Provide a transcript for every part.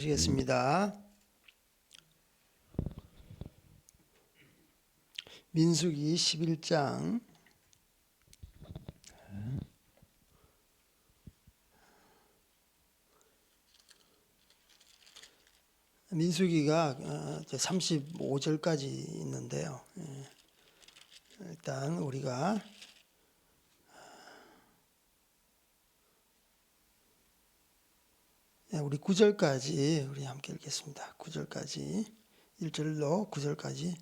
시겠습니다. 민수기 11장 민수기가 35절까지 있는데요. 일단 우리가 우리 9절까지 우리 함께 읽겠습니다. 9절까지 1절로 9절까지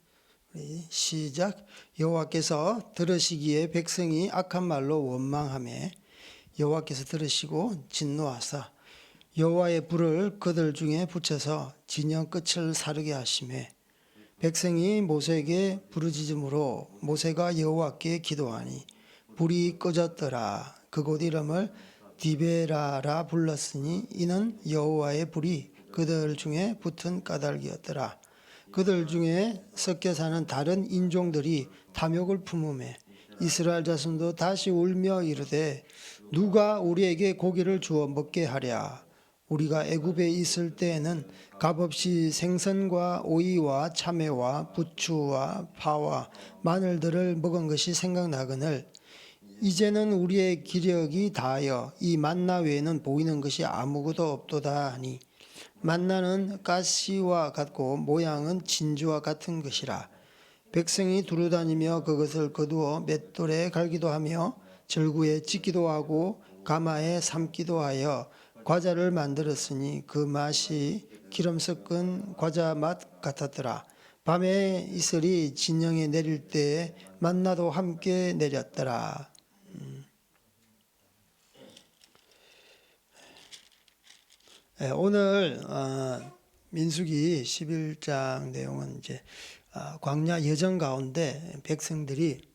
우리 시작. 여호와께서 들으시기에 백성이 악한 말로 원망하매 여호와께서 들으시고 진노하사 여호와의 불을 그들 중에 붙여서 진영 끝을 사르게 하시매 백성이 모세에게 부르짖음으로 모세가 여호와께 기도하니 불이 꺼졌더라. 그곳 이름을 디베라라 불렀으니 이는 여호와의 불이 그들 중에 붙은 까닭이었더라. 그들 중에 섞여 사는 다른 인종들이 탐욕을 품으매 이스라엘 자손도 다시 울며 이르되 누가 우리에게 고기를 주어 먹게 하랴. 우리가 애굽에 있을 때에는 값없이 생선과 오이와 참외와 부추와 파와 마늘들을 먹은 것이 생각나거늘 이제는 우리의 기력이 다하여 이 만나 외에는 보이는 것이 아무것도 없도다 하니 만나는 가시와 같고 모양은 진주와 같은 것이라. 백성이 두루다니며 그것을 거두어 맷돌에 갈기도 하며 절구에 찢기도 하고 가마에 삶기도 하여 과자를 만들었으니 그 맛이 기름 섞은 과자 맛 같았더라. 밤에 이슬이 진영에 내릴 때에 만나도 함께 내렸더라. 오늘 민수기 11장 내용은 이제 광야 여정 가운데 백성들이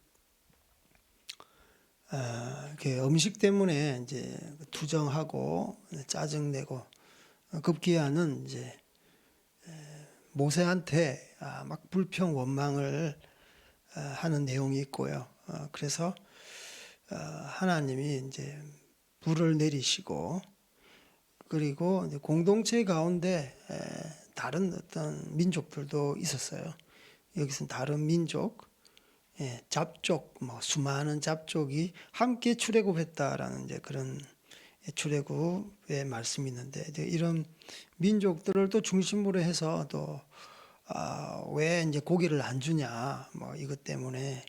음식 때문에 이제 투정하고 짜증내고 급기야는 이제 모세한테 막 불평 원망을 하는 내용이 있고요. 그래서 하나님이 이제 불을 내리시고 그리고 공동체 가운데 다른 어떤 민족들도 있었어요. 여기서는 다른 민족, 잡족, 수많은 잡족이 함께 출애굽했다라는 이제 그런 출애굽의 말씀이 있는데 이런 민족들을 또 중심으로 해서 또 왜 이제 고기를 안 주냐, 이것 때문에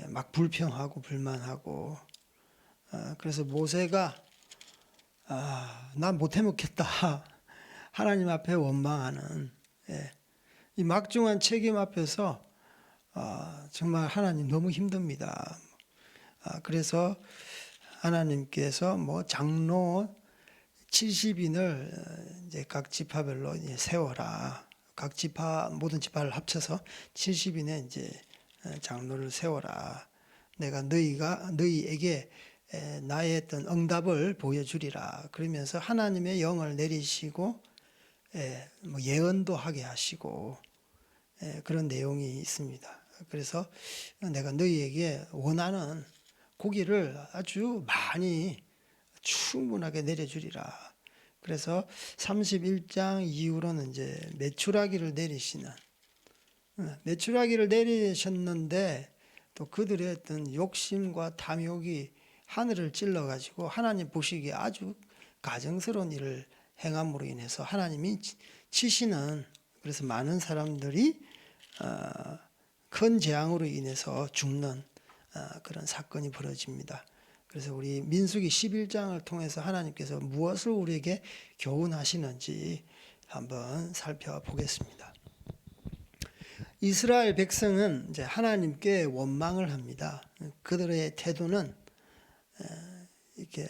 막 불평하고 불만하고 그래서 모세가 난 못해 먹겠다. 하나님 앞에 원망하는 이 막중한 책임 앞에서 정말 하나님 너무 힘듭니다. 그래서 하나님께서 장로 70인을 이제 각 지파별로 이제 세워라. 각 지파 모든 지파를 합쳐서 70인의 이제 장로를 세워라. 내가 너희에게 나의 어떤 응답을 보여주리라. 그러면서 하나님의 영을 내리시고 예언도 하게 하시고 그런 내용이 있습니다. 그래서 내가 너희에게 원하는 고기를 아주 많이 충분하게 내려주리라. 그래서 31장 이후로는 이제 메추라기를 내리셨는데 또 그들의 어떤 욕심과 탐욕이 하늘을 찔러가지고 하나님 보시기에 아주 가증스러운 일을 행함으로 인해서 하나님이 치시는, 그래서 많은 사람들이 큰 재앙으로 인해서 죽는 그런 사건이 벌어집니다. 그래서 우리 민수기 11장을 통해서 하나님께서 무엇을 우리에게 교훈하시는지 한번 살펴보겠습니다. 이스라엘 백성은 이제 하나님께 원망을 합니다. 그들의 태도는 이렇게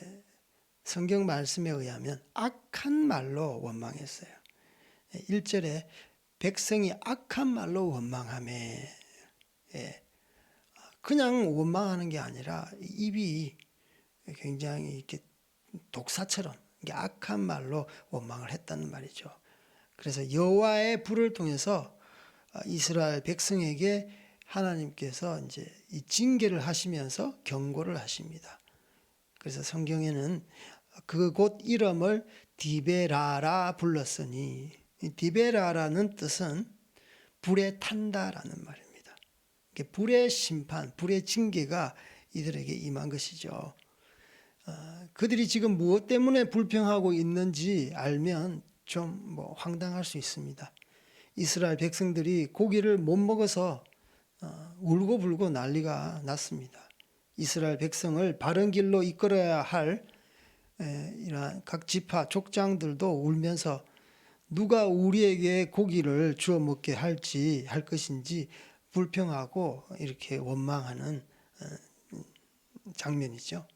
성경 말씀에 의하면 악한 말로 원망했어요. 1절에 백성이 악한 말로 원망하매, 그냥 원망하는 게 아니라 입이 굉장히 이렇게 독사처럼 악한 말로 원망을 했다는 말이죠. 그래서 여호와의 불을 통해서 이스라엘 백성에게 하나님께서 이제 이 징계를 하시면서 경고를 하십니다. 그래서 성경에는 그곳 이름을 디베라라 불렀으니, 이 디베라라는 뜻은 불에 탄다라는 말입니다. 불의 심판, 불의 징계가 이들에게 임한 것이죠. 그들이 지금 무엇 때문에 불평하고 있는지 알면 좀 황당할 수 있습니다. 이스라엘 백성들이 고기를 못 먹어서 울고불고 난리가 났습니다. 이스라엘 백성을 바른 길로 이끌어야 할 이러한 각 지파 족장들도 울면서 누가 우리에게 고기를 주어 먹게 할 것인지 불평하고 이렇게 원망하는 장면이죠.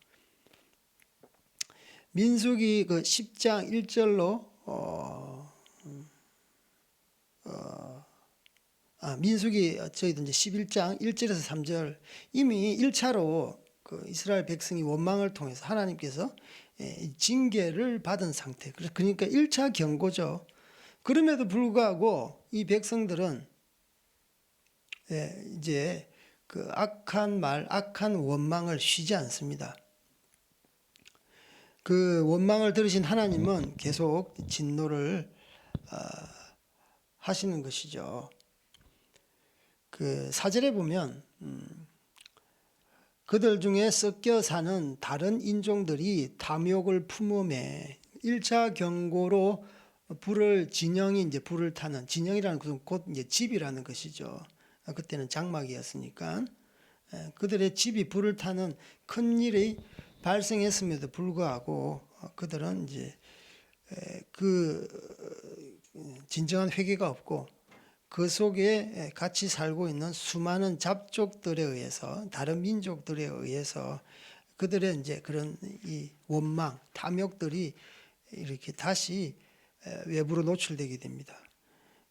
민수기 그 10장 1절로 민수기 저희도 이제 11장 1절에서 3절 이미 1차로 그 이스라엘 백성이 원망을 통해서 하나님께서 징계를 받은 상태. 그러니까 1차 경고죠. 그럼에도 불구하고 이 백성들은 이제 그 악한 말, 악한 원망을 쉬지 않습니다. 그 원망을 들으신 하나님은 계속 진노를 하시는 것이죠. 그 4절에 보면 그들 중에 섞여 사는 다른 인종들이 탐욕을 품음에 1차 경고로 진영이 이제 불을 타는, 진영이라는 것은 곧 이제 집이라는 것이죠. 그때는 장막이었으니까 그들의 집이 불을 타는 큰 일이 발생했음에도 불구하고 그들은 이제 그 진정한 회개가 없고 그 속에 같이 살고 있는 수많은 잡족들에 의해서, 다른 민족들에 의해서 그들의 이제 그런 이 원망, 탐욕들이 이렇게 다시 외부로 노출되게 됩니다.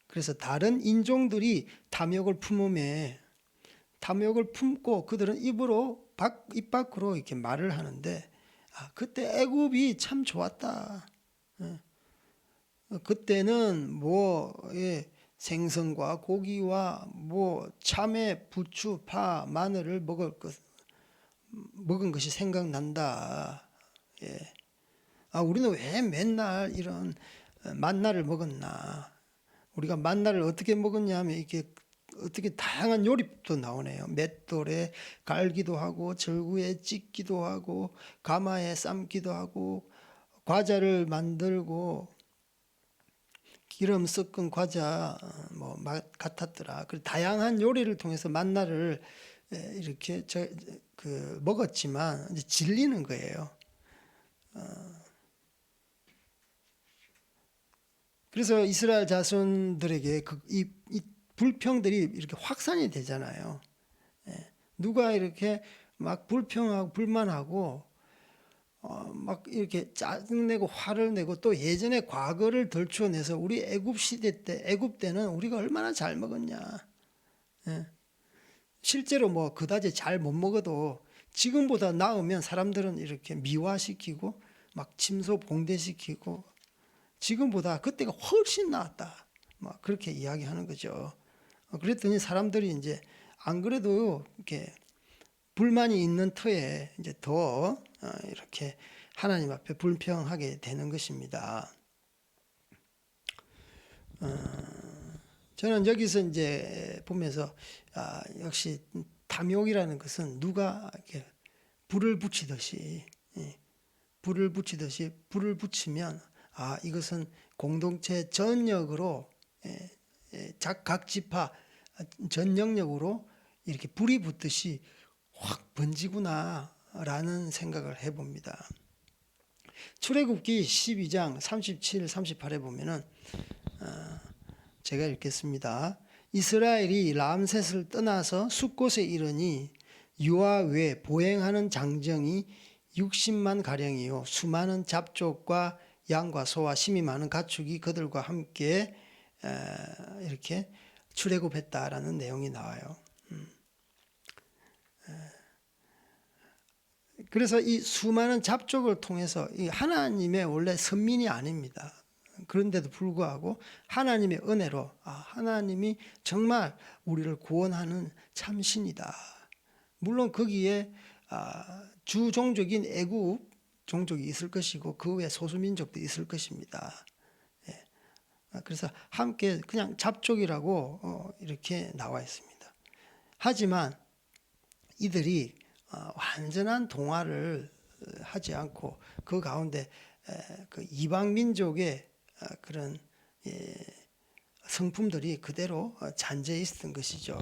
그래서 다른 인종들이 탐욕을 품음에, 탐욕을 품고 그들은 입 밖으로 이렇게 말을 하는데, 그때 애굽이 참 좋았다. 그때는 생선과 고기와 참외, 부추, 파, 마늘을 먹은 것이 생각난다. 우리는 왜 맨날 이런 만나를 먹었나? 우리가 만나를 어떻게 먹었냐 하면 이게 어떻게 다양한 요리법도 나오네요. 맷돌에 갈기도 하고 절구에 찢기도 하고 가마에 삶기도 하고 과자를 만들고 기름 섞은 과자 맛 같았더라. 그 다양한 요리를 통해서 만나를 이렇게 먹었지만 이제 질리는 거예요. 그래서 이스라엘 자손들에게 이 불평들이 이렇게 확산이 되잖아요. 누가 이렇게 막 불평하고 불만하고 막 이렇게 짜증내고 화를 내고 또 예전에 과거를 덜추어내서 우리 애굽 시대 때, 애굽 때는 우리가 얼마나 잘 먹었냐. 실제로 그다지 잘 못 먹어도 지금보다 나으면 사람들은 이렇게 미화시키고 막 침소 봉대시키고 지금보다 그때가 훨씬 나았다. 막 그렇게 이야기하는 거죠. 그랬더니 사람들이 이제 안 그래도 이렇게 불만이 있는 터에 이제 더 이렇게 하나님 앞에 불평하게 되는 것입니다. 저는 여기서 이제 보면서 역시 탐욕이라는 것은 누가 이렇게 불을 붙이듯이 불을 붙이면 이것은 공동체 전역으로 각 지파 전 영역으로 이렇게 불이 붙듯이 확 번지구나라는 생각을 해봅니다. 출애굽기 12장 37, 38에 보면은 제가 읽겠습니다. 이스라엘이 람셋을 떠나서 숫곳에 이르니 유아 외 보행하는 장정이 60만 가량이요 수많은 잡족과 양과 소와 심이 많은 가축이 그들과 함께 이렇게 출애굽했다라는 내용이 나와요. 그래서 이 수많은 잡족을 통해서 이 하나님의 원래 선민이 아닙니다. 그런데도 불구하고 하나님의 은혜로 하나님이 정말 우리를 구원하는 참신이다. 물론 거기에 주 종족인 애굽 종족이 있을 것이고 그 외 소수민족도 있을 것입니다. 예. 그래서 함께 그냥 잡족이라고 이렇게 나와 있습니다. 하지만 이들이 완전한 동화를 하지 않고 그 가운데 그 이방 민족의 그런 성품들이 그대로 잔재해 있었던 것이죠.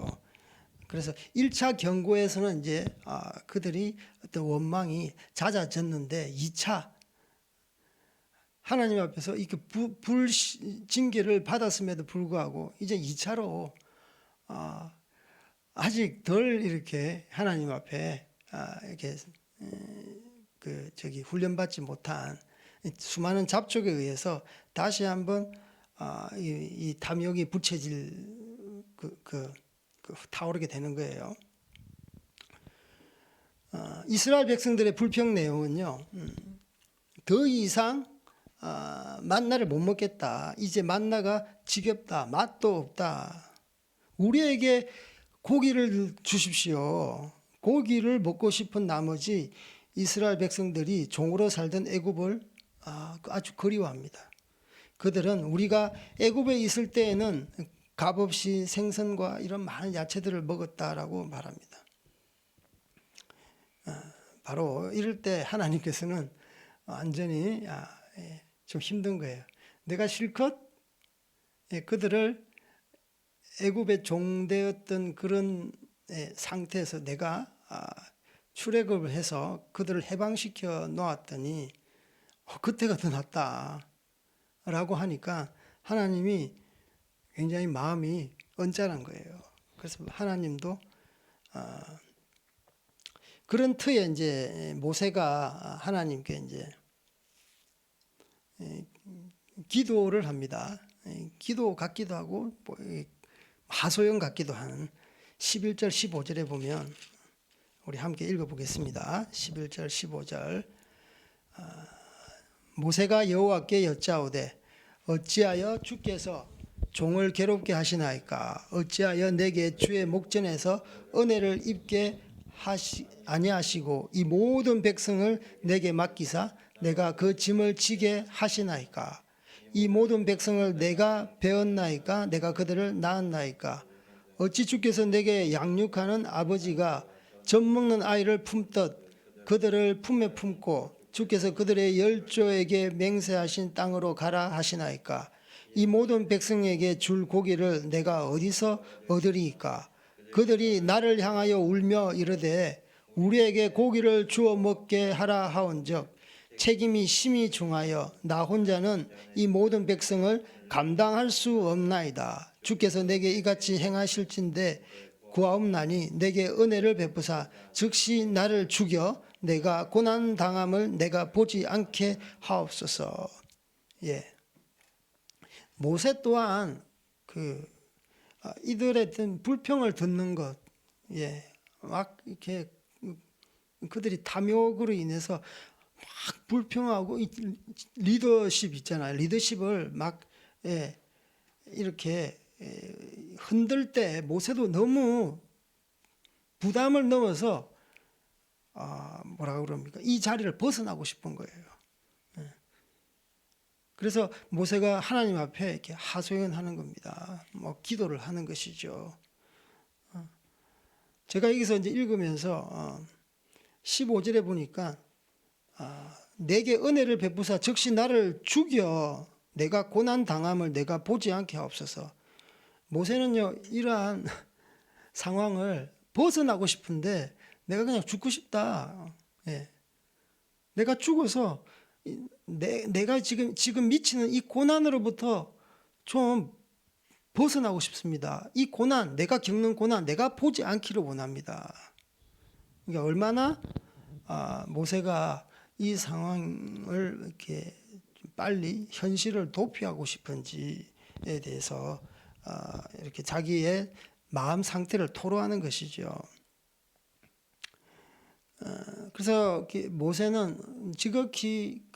그래서 1차 경고에서는 이제 그들이 어떤 원망이 잦아졌는데 2차 하나님 앞에서 이렇게 불징계를 받았음에도 불구하고 이제 2차로 아직 덜 이렇게 하나님 앞에 이렇게 훈련받지 못한 수많은 잡족에 의해서 다시 한번 이 탐욕이 부채질 타오르게 되는 거예요. 이스라엘 백성들의 불평 내용은요, 더 이상 만나를 못 먹겠다. 이제 만나가 지겹다. 맛도 없다. 우리에게 고기를 주십시오. 고기를 먹고 싶은 나머지 이스라엘 백성들이 종으로 살던 애굽을 아주 그리워합니다. 그들은 우리가 애굽에 있을 때에는 값없이 생선과 이런 많은 야채들을 먹었다라고 말합니다. 바로 이럴 때 하나님께서는 완전히 좀 힘든 거예요. 내가 실컷 그들을 애굽의 종되었던 그런 상태에서 내가 출애굽을 해서 그들을 해방시켜 놓았더니 그때가 더 낫다라고 하니까 하나님이 굉장히 마음이 언짢은 거예요. 그래서 하나님도 그런 터에 이제 모세가 하나님께 이제 기도를 합니다. 기도 같기도 하고 하소연 같기도 하는 11절 15절에 보면 우리 함께 읽어보겠습니다. 11절 15절 모세가 여호와께 여짜오되 어찌하여 주께서 종을 괴롭게 하시나이까 어찌하여 내게 주의 목전에서 은혜를 입게 아니하시고 이 모든 백성을 내게 맡기사 내가 그 짐을 지게 하시나이까 이 모든 백성을 내가 배웠나이까 내가 그들을 낳았나이까 어찌 주께서 내게 양육하는 아버지가 젖 먹는 아이를 품듯 그들을 품에 품고 주께서 그들의 열조에게 맹세하신 땅으로 가라 하시나이까 이 모든 백성에게 줄 고기를 내가 어디서 얻으리이까 그들이 나를 향하여 울며 이르되 우리에게 고기를 주어 먹게 하라 하온즉 책임이 심히 중하여 나 혼자는 이 모든 백성을 감당할 수 없나이다. 주께서 내게 이같이 행하실진대 구하옵나니 내게 은혜를 베푸사 즉시 나를 죽여 내가 고난 당함을 내가 보지 않게 하옵소서. 예. 모세 또한 이들의 불평을 듣는 것, 막 이렇게 그들이 탐욕으로 인해서 막 불평하고 리더십 있잖아요. 리더십을 막 이렇게 흔들 때 모세도 너무 부담을 넘어서 뭐라 그럽니까? 이 자리를 벗어나고 싶은 거예요. 그래서 모세가 하나님 앞에 이렇게 하소연하는 겁니다. 뭐 기도를 하는 것이죠. 제가 여기서 이제 읽으면서 15절에 보니까 내게 은혜를 베푸사 즉시 나를 죽여 내가 고난 당함을 내가 보지 않게 하옵소서. 모세는요 이러한 상황을 벗어나고 싶은데 내가 그냥 죽고 싶다. 내가 죽어서 내가 지금 미치는 이 고난으로부터 좀 벗어나고 싶습니다. 이 고난, 내가 겪는 고난, 내가 보지 않기를 원합니다. 그러니까 얼마나 모세가 이 상황을 이렇게 빨리 현실을 도피하고 싶은지에 대해서 이렇게 자기의 마음 상태를 토로하는 것이죠. 그래서 모세는 지극히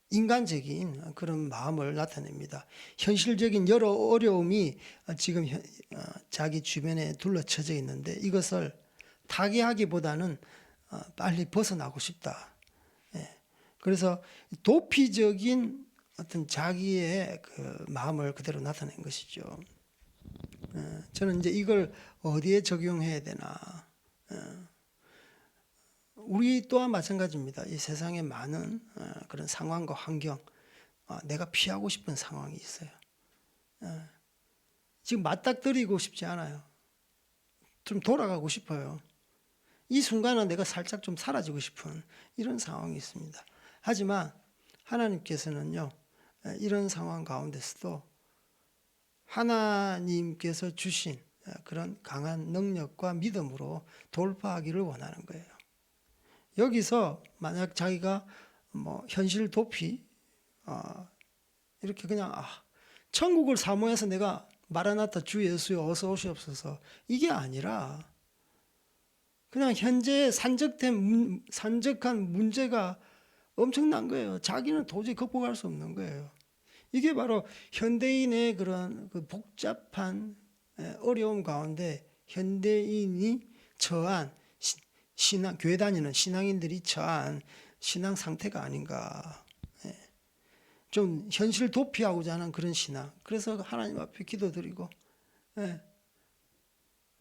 인간적인 그런 마음을 나타냅니다. 현실적인 여러 어려움이 지금 자기 주변에 둘러쳐져 있는데 이것을 타개하기보다는 빨리 벗어나고 싶다. 예. 그래서 도피적인 어떤 자기의 그 마음을 그대로 나타낸 것이죠. 저는 이제 이걸 어디에 적용해야 되나? 우리 또한 마찬가지입니다. 이 세상에 많은 그런 상황과 환경, 내가 피하고 싶은 상황이 있어요. 지금 맞닥뜨리고 싶지 않아요. 좀 돌아가고 싶어요. 이 순간은 내가 살짝 좀 사라지고 싶은 이런 상황이 있습니다. 하지만 하나님께서는요, 이런 상황 가운데서도 하나님께서 주신 그런 강한 능력과 믿음으로 돌파하기를 원하는 거예요. 여기서 만약 자기가 뭐 현실 도피, 이렇게 그냥 천국을 사모해서 내가 마라나타 주 예수여 어서 오시옵소서 이게 아니라 그냥 현재 산적한 문제가 엄청난 거예요. 자기는 도저히 극복할 수 없는 거예요. 이게 바로 현대인의 그런 그 복잡한 어려움 가운데 현대인이 처한 신앙, 교회 다니는 신앙인들이 처한 신앙 상태가 아닌가. 좀 현실 도피하고자 하는 그런 신앙. 그래서 하나님 앞에 기도드리고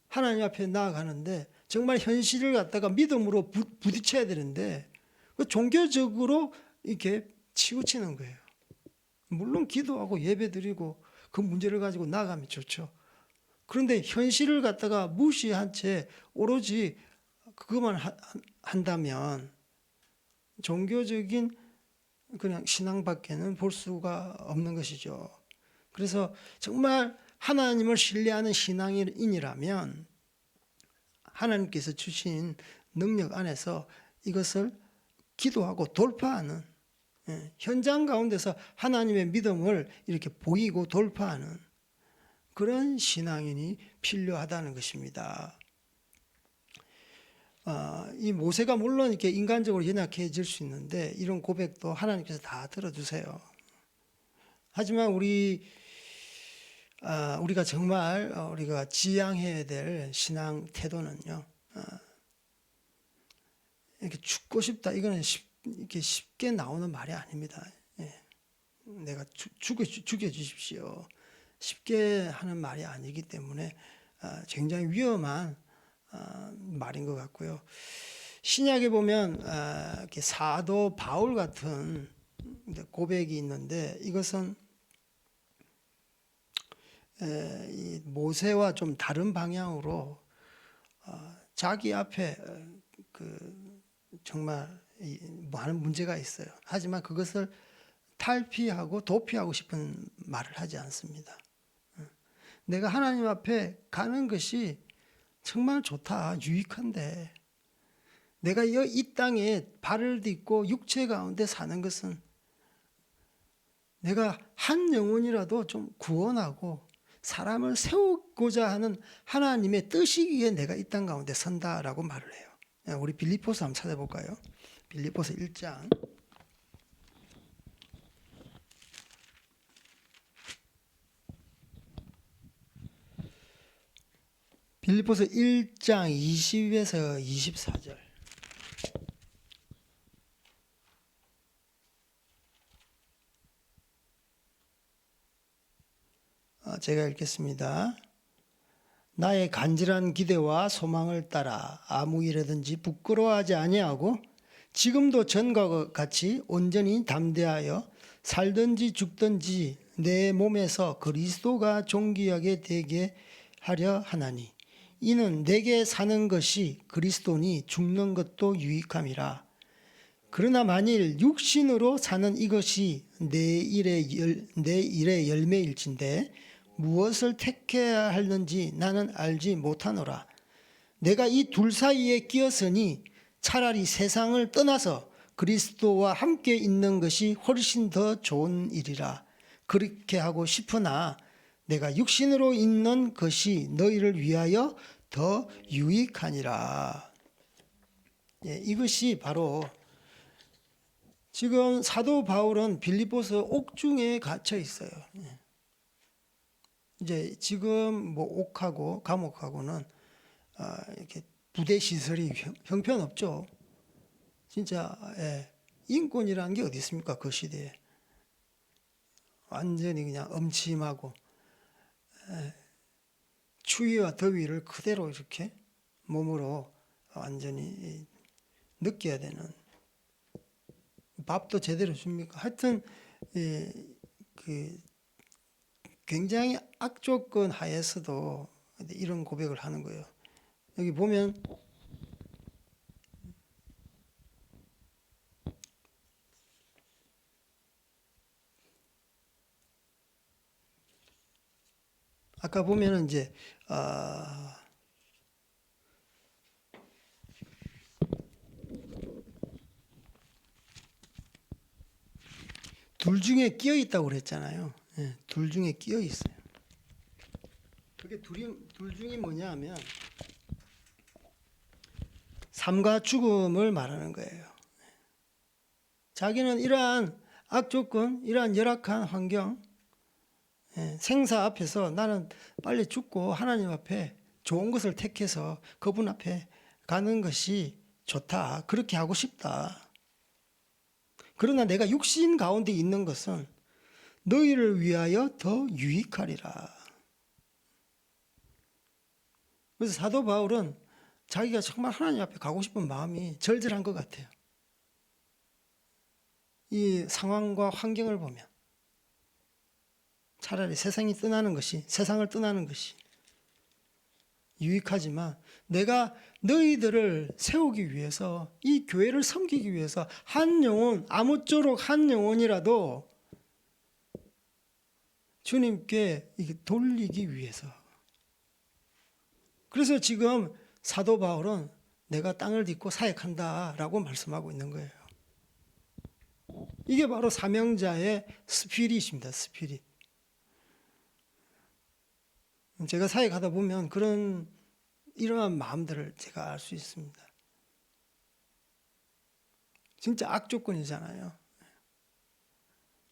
하나님 앞에 나아가는데 정말 현실을 갖다가 믿음으로 부딪혀야 되는데 종교적으로 이렇게 치우치는 거예요. 물론 기도하고 예배드리고 그 문제를 가지고 나아가면 좋죠. 그런데 현실을 갖다가 무시한 채 오로지 그것만 한다면 종교적인 그냥 신앙밖에는 볼 수가 없는 것이죠. 그래서 정말 하나님을 신뢰하는 신앙인이라면 하나님께서 주신 능력 안에서 이것을 기도하고 돌파하는 현장 가운데서 하나님의 믿음을 이렇게 보이고 돌파하는 그런 신앙인이 필요하다는 것입니다. 이 모세가 물론 이렇게 인간적으로 연약해질 수 있는데 이런 고백도 하나님께서 다 들어주세요. 하지만 우리가 정말 우리가 지향해야 될 신앙 태도는요. 이렇게 죽고 싶다 이거는 이렇게 쉽게 나오는 말이 아닙니다. 내가 죽여주십시오. 쉽게 하는 말이 아니기 때문에 굉장히 위험한 말인 것 같고요. 신약에 보면 이렇게 사도 바울 같은 고백이 있는데 이것은 이 모세와 좀 다른 방향으로 자기 앞에 정말 많은 문제가 있어요. 하지만 그것을 탈피하고 도피하고 싶은 말을 하지 않습니다. 내가 하나님 앞에 가는 것이 정말 좋다, 유익한데 내가 이 땅에 발을 딛고 육체 가운데 사는 것은 내가 한 영혼이라도 좀 구원하고 사람을 세우고자 하는 하나님의 뜻이기에 내가 이 땅 가운데 선다라고 말을 해요. 우리 빌립보서 한번 찾아볼까요? 빌립보서 1장. 빌립보서 1장 20에서 24절. 제가 읽겠습니다. 나의 간절한 기대와 소망을 따라 아무 일에든지 부끄러워하지 아니하고 지금도 전과 같이 온전히 담대하여 살든지 죽든지 내 몸에서 그리스도가 존귀하게 되게 하려 하나니 이는 내게 사는 것이 그리스도니 죽는 것도 유익함이라. 그러나 만일 육신으로 사는 이것이 내 일의 열매일진데 무엇을 택해야 하는지 나는 알지 못하노라. 내가 이 둘 사이에 끼었으니 차라리 세상을 떠나서 그리스도와 함께 있는 것이 훨씬 더 좋은 일이라. 그렇게 하고 싶으나 내가 육신으로 있는 것이 너희를 위하여 더 유익하니라. 이것이 바로 지금 사도 바울은 빌립보서 옥중에 갇혀 있어요. 이제 지금 뭐 옥하고 감옥하고는 이렇게 부대 시설이 형편없죠. 진짜 인권이라는 게 어디 있습니까? 그 시대에 완전히 그냥 음침하고 추위와 더위를 그대로 이렇게 몸으로 완전히 느껴야 되는, 밥도 제대로 줍니까? 하여튼 그 굉장히 악조건 하에서도 이런 고백을 하는 거예요. 여기 보면 아까 보면은 이제 둘 중에 끼어 있다고 그랬잖아요. 둘 중에 끼어 있어요. 그게 둘 중이 뭐냐 하면 삶과 죽음을 말하는 거예요. 자기는 이러한 악조건, 이러한 열악한 환경, 생사 앞에서 나는 빨리 죽고 하나님 앞에 좋은 것을 택해서 그분 앞에 가는 것이 좋다. 그렇게 하고 싶다. 그러나 내가 육신 가운데 있는 것은 너희를 위하여 더 유익하리라. 그래서 사도 바울은 자기가 정말 하나님 앞에 가고 싶은 마음이 절절한 것 같아요. 이 상황과 환경을 보면 차라리 세상을 떠나는 것이 유익하지만 내가 너희들을 세우기 위해서, 이 교회를 섬기기 위해서 한 영혼, 아무쪼록 한 영혼이라도 주님께 돌리기 위해서. 그래서 지금 사도 바울은 내가 땅을 딛고 사역한다라고 말씀하고 있는 거예요. 이게 바로 사명자의 스피릿입니다. 스피릿. 제가 사역하다 보면 이러한 마음들을 제가 알 수 있습니다. 진짜 악조건이잖아요.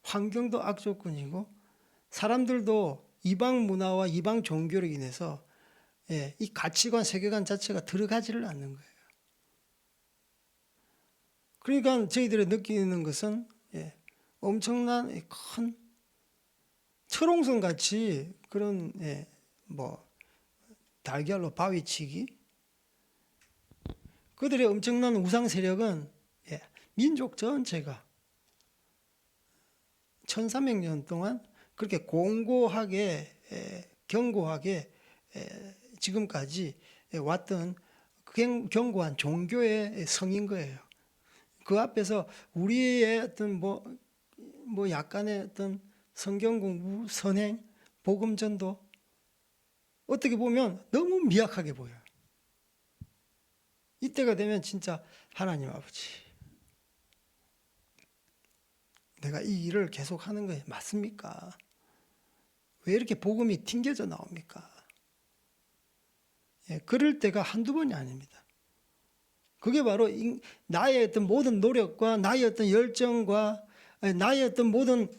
환경도 악조건이고 사람들도 이방 문화와 이방 종교로 인해서 이 가치관, 세계관 자체가 들어가지를 않는 거예요. 그러니까 저희들이 느끼는 것은 엄청난 큰 철옹성 같이 그런 달걀로 바위치기, 그들의 엄청난 우상 세력은 민족 전체가 1300년 동안 그렇게 공고하게 견고하게 지금까지 왔던 견고한 종교의 성인 거예요. 그 앞에서 우리의 어떤 약간의 어떤 성경 공부, 선행, 복음 전도 어떻게 보면 너무 미약하게 보여요. 이때가 되면 진짜 하나님 아버지, 내가 이 일을 계속 하는 게 맞습니까? 왜 이렇게 복음이 튕겨져 나옵니까? 그럴 때가 한두 번이 아닙니다. 그게 바로 나의 어떤 모든 노력과 나의 어떤 열정과 나의 어떤 모든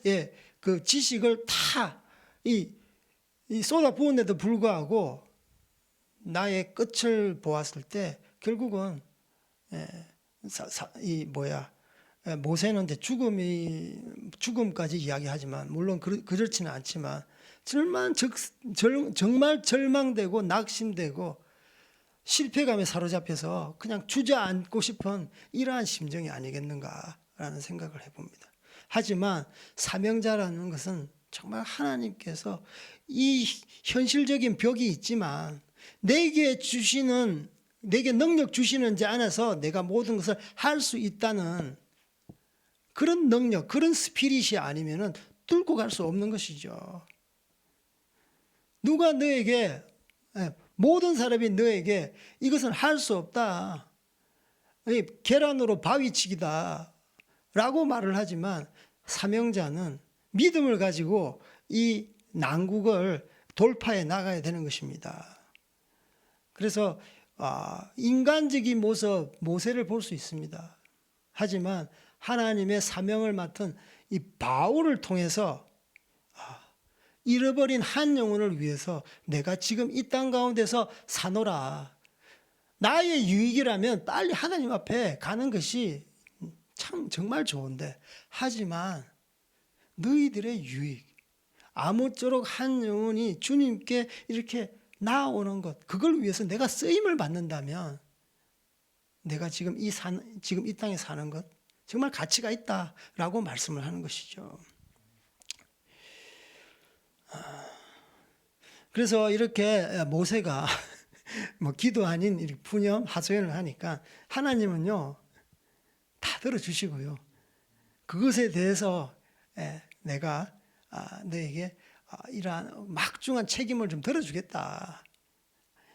그 지식을 다 쏟아 부었는데도 불구하고 나의 끝을 보았을 때 결국은 모세는 이제 죽음까지 이야기하지만 물론 그렇지는 않지만 정말 절망되고 낙심되고 실패감에 사로잡혀서 그냥 주저앉고 싶은 이러한 심정이 아니겠는가라는 생각을 해봅니다. 하지만 사명자라는 것은 정말 하나님께서 이 현실적인 벽이 있지만 내게 능력 주시는지 안에서 내가 모든 것을 할 수 있다는 그런 능력, 그런 스피릿이 아니면은 뚫고 갈 수 없는 것이죠. 누가 너에게, 모든 사람이 너에게 이것은 할 수 없다, 계란으로 바위치기다 라고 말을 하지만 사명자는 믿음을 가지고 이 난국을 돌파해 나가야 되는 것입니다. 그래서 인간적인 모습 모세를 볼 수 있습니다. 하지만 하나님의 사명을 맡은 이 바울을 통해서 잃어버린 한 영혼을 위해서 내가 지금 이 땅 가운데서 사노라, 나의 유익이라면 빨리 하나님 앞에 가는 것이 참 정말 좋은데, 하지만 너희들의 유익, 아무쪼록 한 영혼이 주님께 이렇게 나아오는 것, 그걸 위해서 내가 쓰임을 받는다면 내가 지금 이 땅에 사는 것 정말 가치가 있다라고 말씀을 하는 것이죠. 그래서 이렇게 모세가 뭐 기도 아닌 푸념 하소연을 하니까 하나님은요 다 들어주시고요. 그것에 대해서 내가 너에게 이러한 막중한 책임을 좀 들어주겠다.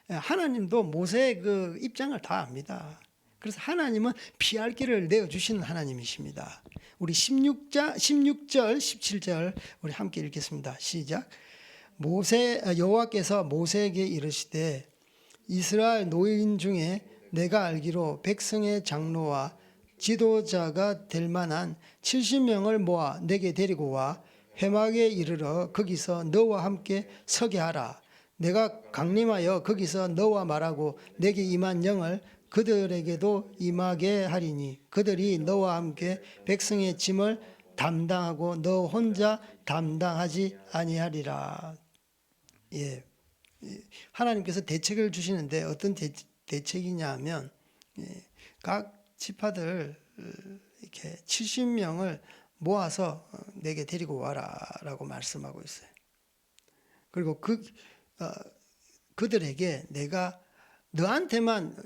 하나님도 모세의 그 입장을 다 압니다. 그래서 하나님은 피할 길을 내어주시는 하나님이십니다. 우리 16절, 17절 우리 함께 읽겠습니다. 시작. 여호와께서 모세에게 이르시되 이스라엘 노인 중에 내가 알기로 백성의 장로와 지도자가 될 만한 70명을 모아 내게 데리고 와 회막에 이르러 거기서 너와 함께 서게 하라. 내가 강림하여 거기서 너와 말하고 내게 임한 영을 그들에게도 임하게 하리니 그들이 너와 함께 백성의 짐을 담당하고 너 혼자 담당하지 아니하리라. 예, 하나님께서 대책을 주시는데 어떤 대책이냐 하면 각 지파들 이렇게 70명을 모아서 내게 데리고 와라라고 말씀하고 있어요. 그리고 그들에게 내가 너한테만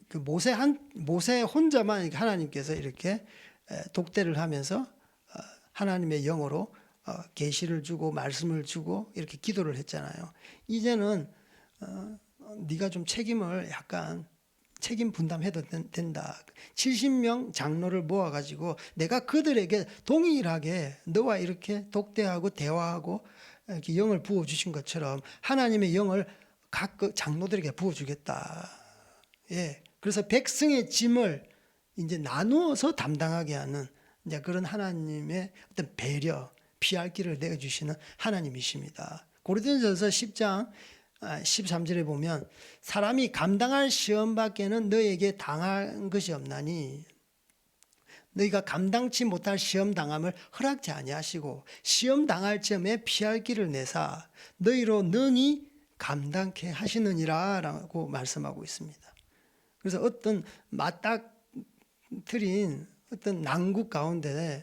그 모세 혼자만 하나님께서 이렇게 독대를 하면서 하나님의 영으로 계시를 주고 말씀을 주고 이렇게 기도를 했잖아요. 이제는 네가 좀 책임을 약간 책임 분담해도 된다. 70명 장로를 모아가지고 내가 그들에게 동일하게 너와 이렇게 독대하고 대화하고 이렇게 영을 부어주신 것처럼 하나님의 영을 각 장로들에게 부어주겠다. 예. 그래서 백성의 짐을 이제 나누어서 담당하게 하는 이제 그런 하나님의 어떤 배려, 피할 길을 내어주시는 하나님이십니다. 고린도전서 10장 13절에 보면 사람이 감당할 시험 밖에는 너에게 당한 것이 없나니 너희가 감당치 못할 시험 당함을 허락지 아니하시고 시험 당할 점에 피할 길을 내사 너희로 능히 감당케 하시느니라 라고 말씀하고 있습니다. 그래서 어떤 맞닥뜨린 어떤 난국 가운데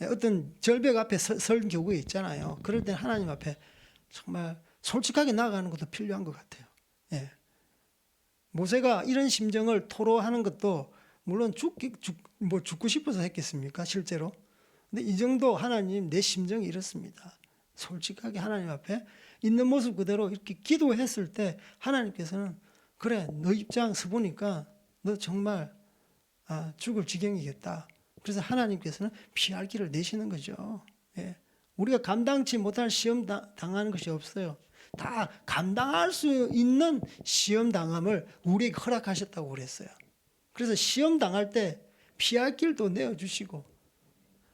어떤 절벽 앞에 설 경우에 있잖아요. 그럴 때 하나님 앞에 정말 솔직하게 나아가는 것도 필요한 것 같아요. 예. 모세가 이런 심정을 토로하는 것도 물론 죽고 싶어서 했겠습니까? 실제로. 근데 이 정도 하나님 내 심정이 이렇습니다. 솔직하게 하나님 앞에 있는 모습 그대로 이렇게 기도했을 때 하나님께서는 그래 너 입장 서보니까 너 정말 죽을 지경이겠다. 그래서 하나님께서는 피할 길을 내시는 거죠. 예. 우리가 감당치 못할 시험 당하는 것이 없어요. 다 감당할 수 있는 시험 당함을 우리에게 허락하셨다고 그랬어요. 그래서 시험 당할 때 피할 길도 내어주시고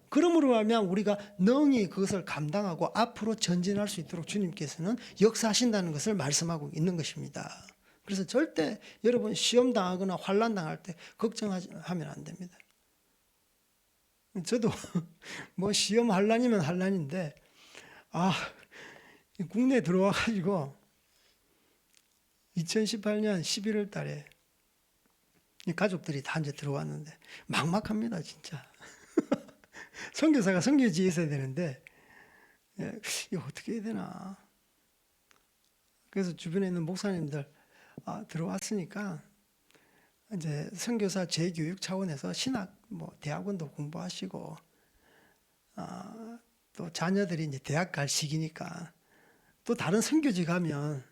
그러므로 말미암아 우리가 능히 그것을 감당하고 앞으로 전진할 수 있도록 주님께서는 역사하신다는 것을 말씀하고 있는 것입니다. 그래서 절대 여러분 시험 당하거나 환난 당할 때 걱정하면 안 됩니다. 저도 뭐 시험 환난이면 환난인데 국내에 들어와 가지고 2018년 11월 달에 가족들이 다 이제 들어왔는데 막막합니다, 진짜. 선교사가 선교지에 있어야 되는데 이거 어떻게 해야 되나. 그래서 주변에 있는 목사님들 들어왔으니까 이제 선교사 재교육 차원에서 신학 뭐 대학원도 공부하시고 또 자녀들이 이제 대학 갈 시기니까 또 다른 선교지 가면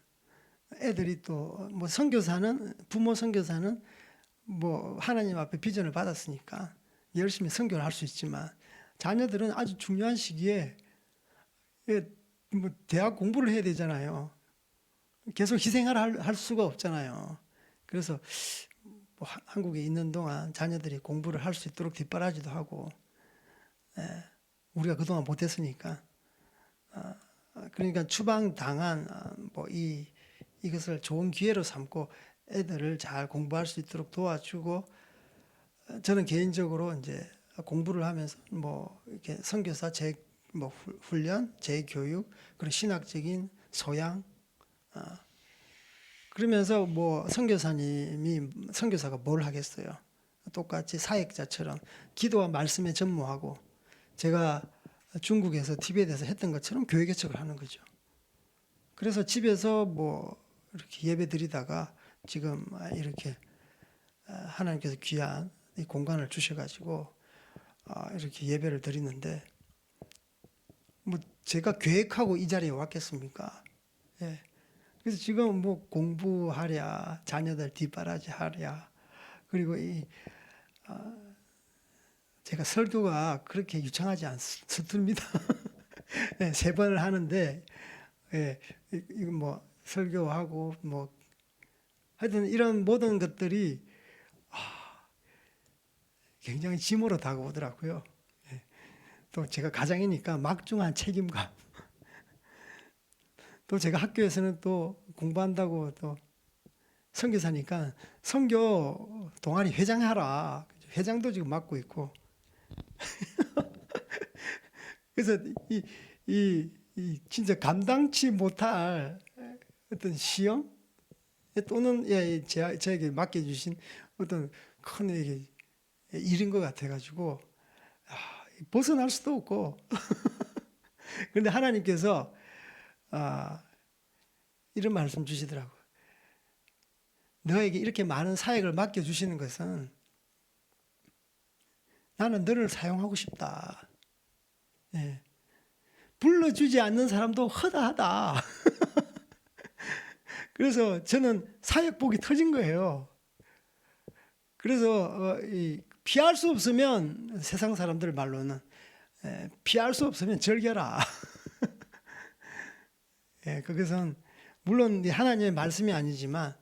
애들이 또 뭐 선교사는 부모 선교사는 뭐 하나님 앞에 비전을 받았으니까 열심히 선교를 할 수 있지만 자녀들은 아주 중요한 시기에 뭐 대학 공부를 해야 되잖아요. 계속 할 수가 없잖아요. 그래서 뭐 한국에 있는 동안 자녀들이 공부를 할 수 있도록 뒷바라지도 하고 우리가 그동안 못했으니까 그러니까 추방 당한 뭐 이것을 좋은 기회로 삼고 애들을 잘 공부할 수 있도록 도와주고, 저는 개인적으로 이제 공부를 하면서 뭐 이렇게 선교사 뭐 훈련, 재교육, 그리고 신학적인 소양, 그러면서 뭐 선교사가 뭘 하겠어요? 똑같이 사역자처럼 기도와 말씀에 전무하고, 제가 중국에서 티베트에서 했던 것처럼 교회 개척을 하는 거죠. 그래서 집에서 뭐 이렇게 예배 드리다가 지금 이렇게 하나님께서 귀한 이 공간을 주셔가지고 이렇게 예배를 드리는데, 뭐 제가 계획하고 이 자리에 왔겠습니까? 예. 그래서 지금 뭐 공부하랴, 자녀들 뒷바라지 하랴, 그리고 제가 설교가 그렇게 유창하지 않습니다. 네, 세 번을 하는데, 예, 이거 뭐 설교하고 뭐 하여튼 이런 모든 것들이 굉장히 짐으로 다가오더라고요. 예, 또 제가 가장이니까 막중한 책임감. 또 제가 학교에서는 또 공부한다고 또 선교사니까 선교 동아리 회장하라. 회장도 지금 맡고 있고. 그래서 진짜 감당치 못할 어떤 시험 또는 저에게 맡겨주신 어떤 큰 일인 것 같아가지고 벗어날 수도 없고. 그런데 하나님께서 이런 말씀 주시더라고요. 너에게 이렇게 많은 사역을 맡겨주시는 것은 나는 너를 사용하고 싶다. 예. 불러주지 않는 사람도 허다하다. 그래서 저는 사역복이 터진 거예요. 그래서 피할 수 없으면 세상 사람들 말로는 피할 수 없으면 즐겨라. 예, 그것은 물론 하나님의 말씀이 아니지만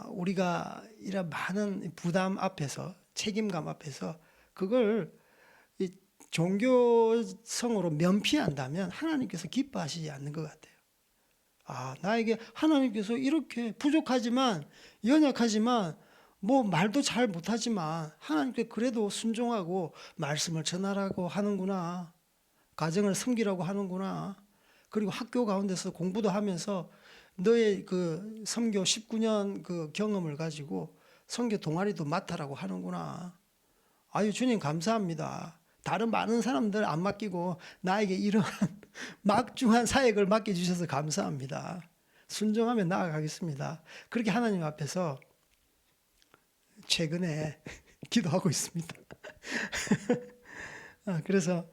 우리가 이런 많은 부담 앞에서 책임감 앞에서 그걸 종교성으로 면피한다면 하나님께서 기뻐하시지 않는 것 같아요. 나에게 하나님께서 이렇게 부족하지만 연약하지만 뭐 말도 잘 못하지만 하나님께 그래도 순종하고 말씀을 전하라고 하는구나. 가정을 섬기라고 하는구나. 그리고 학교 가운데서 공부도 하면서 너의 그 선교 19년 그 경험을 가지고 선교 동아리도 맡아라고 하는구나. 아유, 주님 감사합니다. 다른 많은 사람들 안 맡기고 나에게 이러한 막중한 사역을 맡겨주셔서 감사합니다. 순종하며 나아가겠습니다. 그렇게 하나님 앞에서 최근에 기도하고 있습니다. 그래서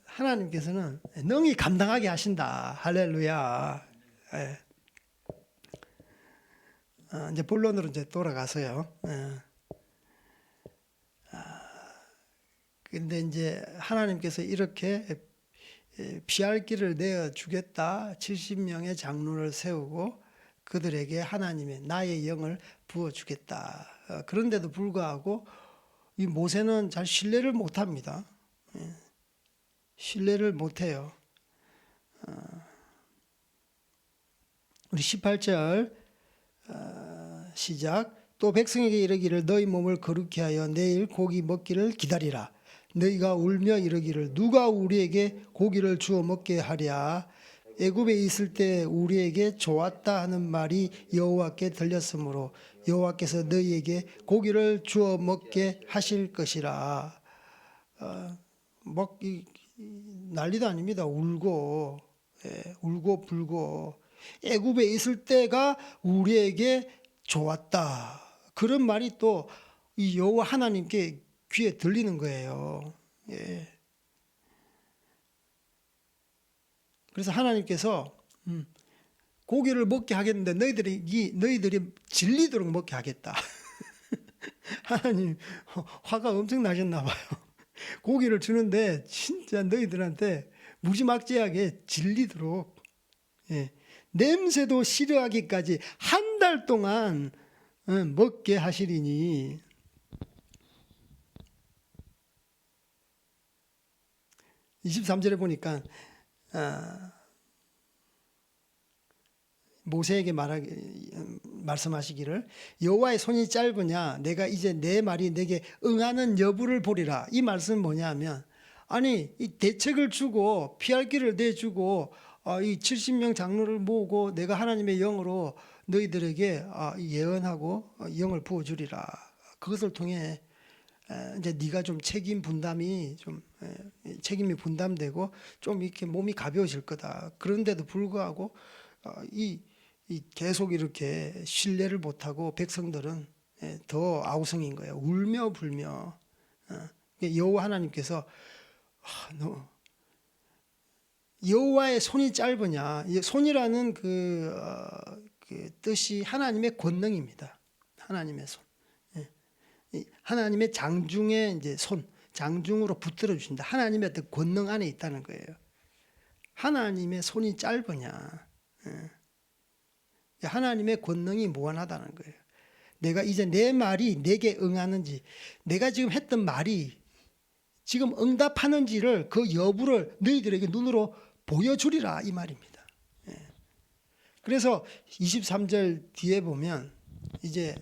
하나님께서는 능히 감당하게 하신다. 할렐루야. 예. 이제 본론으로 이제 돌아가서요. 근데 이제 하나님께서 이렇게 피할 길을 내어 주겠다. 70명의 장로를 세우고 그들에게 하나님의 나의 영을 부어 주겠다. 그런데도 불구하고 이 모세는 잘 신뢰를 못 합니다. 신뢰를 못 해요. 우리 18절 시작. 또 백성에게 이르기를 너희 몸을 거룩히 하여 내일 고기 먹기를 기다리라. 너희가 울며 이르기를 누가 우리에게 고기를 주어 먹게 하랴. 애굽에 있을 때 우리에게 좋았다 하는 말이 여호와께 들렸으므로 여호와께서 너희에게 고기를 주어 먹게 하실 것이라. 난리도 아닙니다. 울고 울고 불고 애굽에 있을 때가 우리에게 좋았다. 그런 말이 또 이 여호와 하나님께 귀에 들리는 거예요. 예. 그래서 하나님께서 고기를 먹게 하겠는데 너희들이 질리도록 먹게 하겠다. 하나님 화가 엄청 나셨나 봐요. 고기를 주는데 진짜 너희들한테 무지막지하게 질리도록 냄새도 싫어하기까지 한 달 동안 먹게 하시리니. 23절에 보니까 모세에게 말씀하시기를 여호와의 손이 짧으냐 내가 이제 내 말이 내게 응하는 여부를 보리라. 이 말씀은 뭐냐면 아니 이 대책을 주고 피할 길을 내주고 이 70명 장로를 모으고 내가 하나님의 영으로 너희들에게 예언하고 영을 부어주리라. 그것을 통해 이제 네가 좀 책임이 분담되고 좀 이렇게 몸이 가벼워질 거다. 그런데도 불구하고 이 계속 이렇게 신뢰를 못하고 백성들은 더 아우성인 거예요. 울며 불며. 여호와 하나님께서 여호와의 손이 짧으냐. 손이라는 그 뜻이 하나님의 권능입니다. 하나님의 손. 하나님의 장중에 이제 장중으로 붙들어 주신다. 하나님의 어떤 권능 안에 있다는 거예요. 하나님의 손이 짧으냐. 하나님의 권능이 무한하다는 거예요. 내가 이제 내 말이 내게 응하는지, 내가 지금 했던 말이 지금 응답하는지를 그 여부를 너희들에게 눈으로 보여주리라 이 말입니다. 그래서 23절 뒤에 보면 이제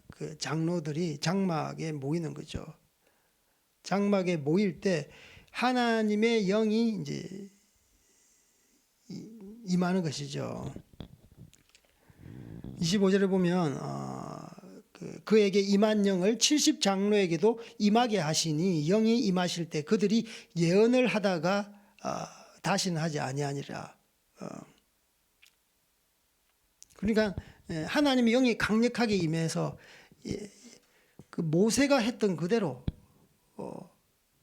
그 장로들이 장막에 모이는 거죠. 장막에 모일 때 하나님의 영이 이제 임하는 것이죠. 25절에 보면 그에게 임한 영을 70 장로에게도 임하게 하시니 영이 임하실 때 그들이 예언을 하다가 다시는 하지 아니하니라. 그러니까 하나님의 영이 강력하게 임해서 그 모세가 했던 그대로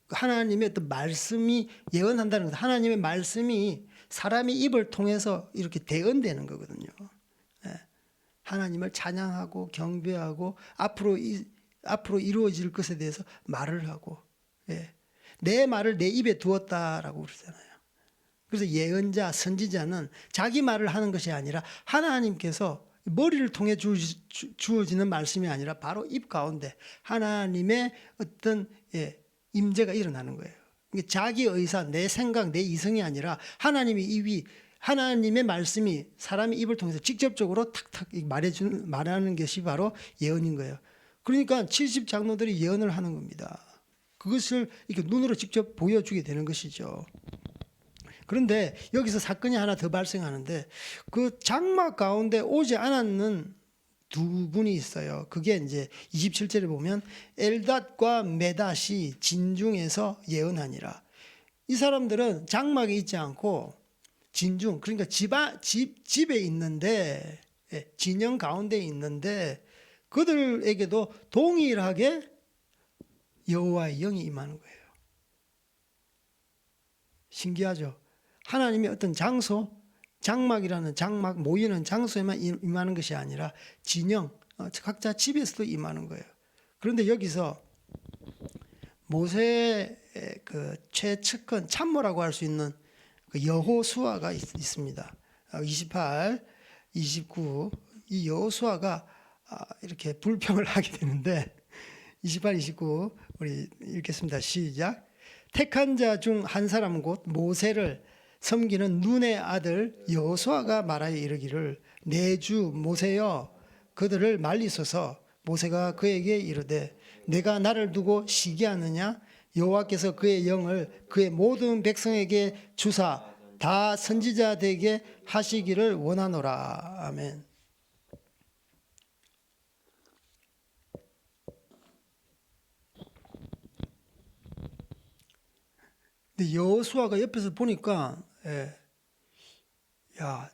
하나님의 어떤 말씀이 예언한다는 것, 하나님의 말씀이 사람의 입을 통해서 이렇게 대언되는 거거든요. 하나님을 찬양하고 경배하고 앞으로 이루어질 것에 대해서 말을 하고 내 말을 내 입에 두었다라고 그러잖아요. 그래서 예언자, 선지자는 자기 말을 하는 것이 아니라 하나님께서 머리를 통해 주어지는 말씀이 아니라 바로 입 가운데 하나님의 어떤 임재가 일어나는 거예요. 자기 의사, 내 생각, 내 이성이 아니라 하나님의 말씀이 사람의 입을 통해서 직접적으로 탁탁 말하는 것이 바로 예언인 거예요. 그러니까 70 장로들이 예언을 하는 겁니다. 그것을 이렇게 눈으로 직접 보여주게 되는 것이죠. 그런데 여기서 사건이 하나 더 발생하는데 그 장막 가운데 오지 않았는 두 분이 있어요. 그게 이제 27절에 보면 엘닷과 메닷이 진중에서 예언하니라. 이 사람들은 장막에 있지 않고 진중, 그러니까 집에 있는데, 진영 가운데 있는데 그들에게도 동일하게 여호와의 영이 임하는 거예요. 신기하죠? 하나님의 어떤 장소, 장막이라는 장막 모이는 장소에만 임하는 것이 아니라 진영, 각자 집에서도 임하는 거예요. 그런데 여기서 모세의 그 최측근 참모라고 할 수 있는 그 여호수아가 있습니다. 28, 29 이 여호수아가 이렇게 불평을 하게 되는데 28, 29 우리 읽겠습니다. 시작. 택한 자 중 한 사람 곧 모세를 섬기는 눈의 아들 여호수아가 말하여 이르기를 내 주 모세여 그들을 말리소서. 모세가 그에게 이르되 내가 나를 두고 시기하느냐. 여호와께서 그의 영을 그의 모든 백성에게 주사 다 선지자 되게 하시기를 원하노라. 아멘. 근데 여호수아가 옆에서 보니까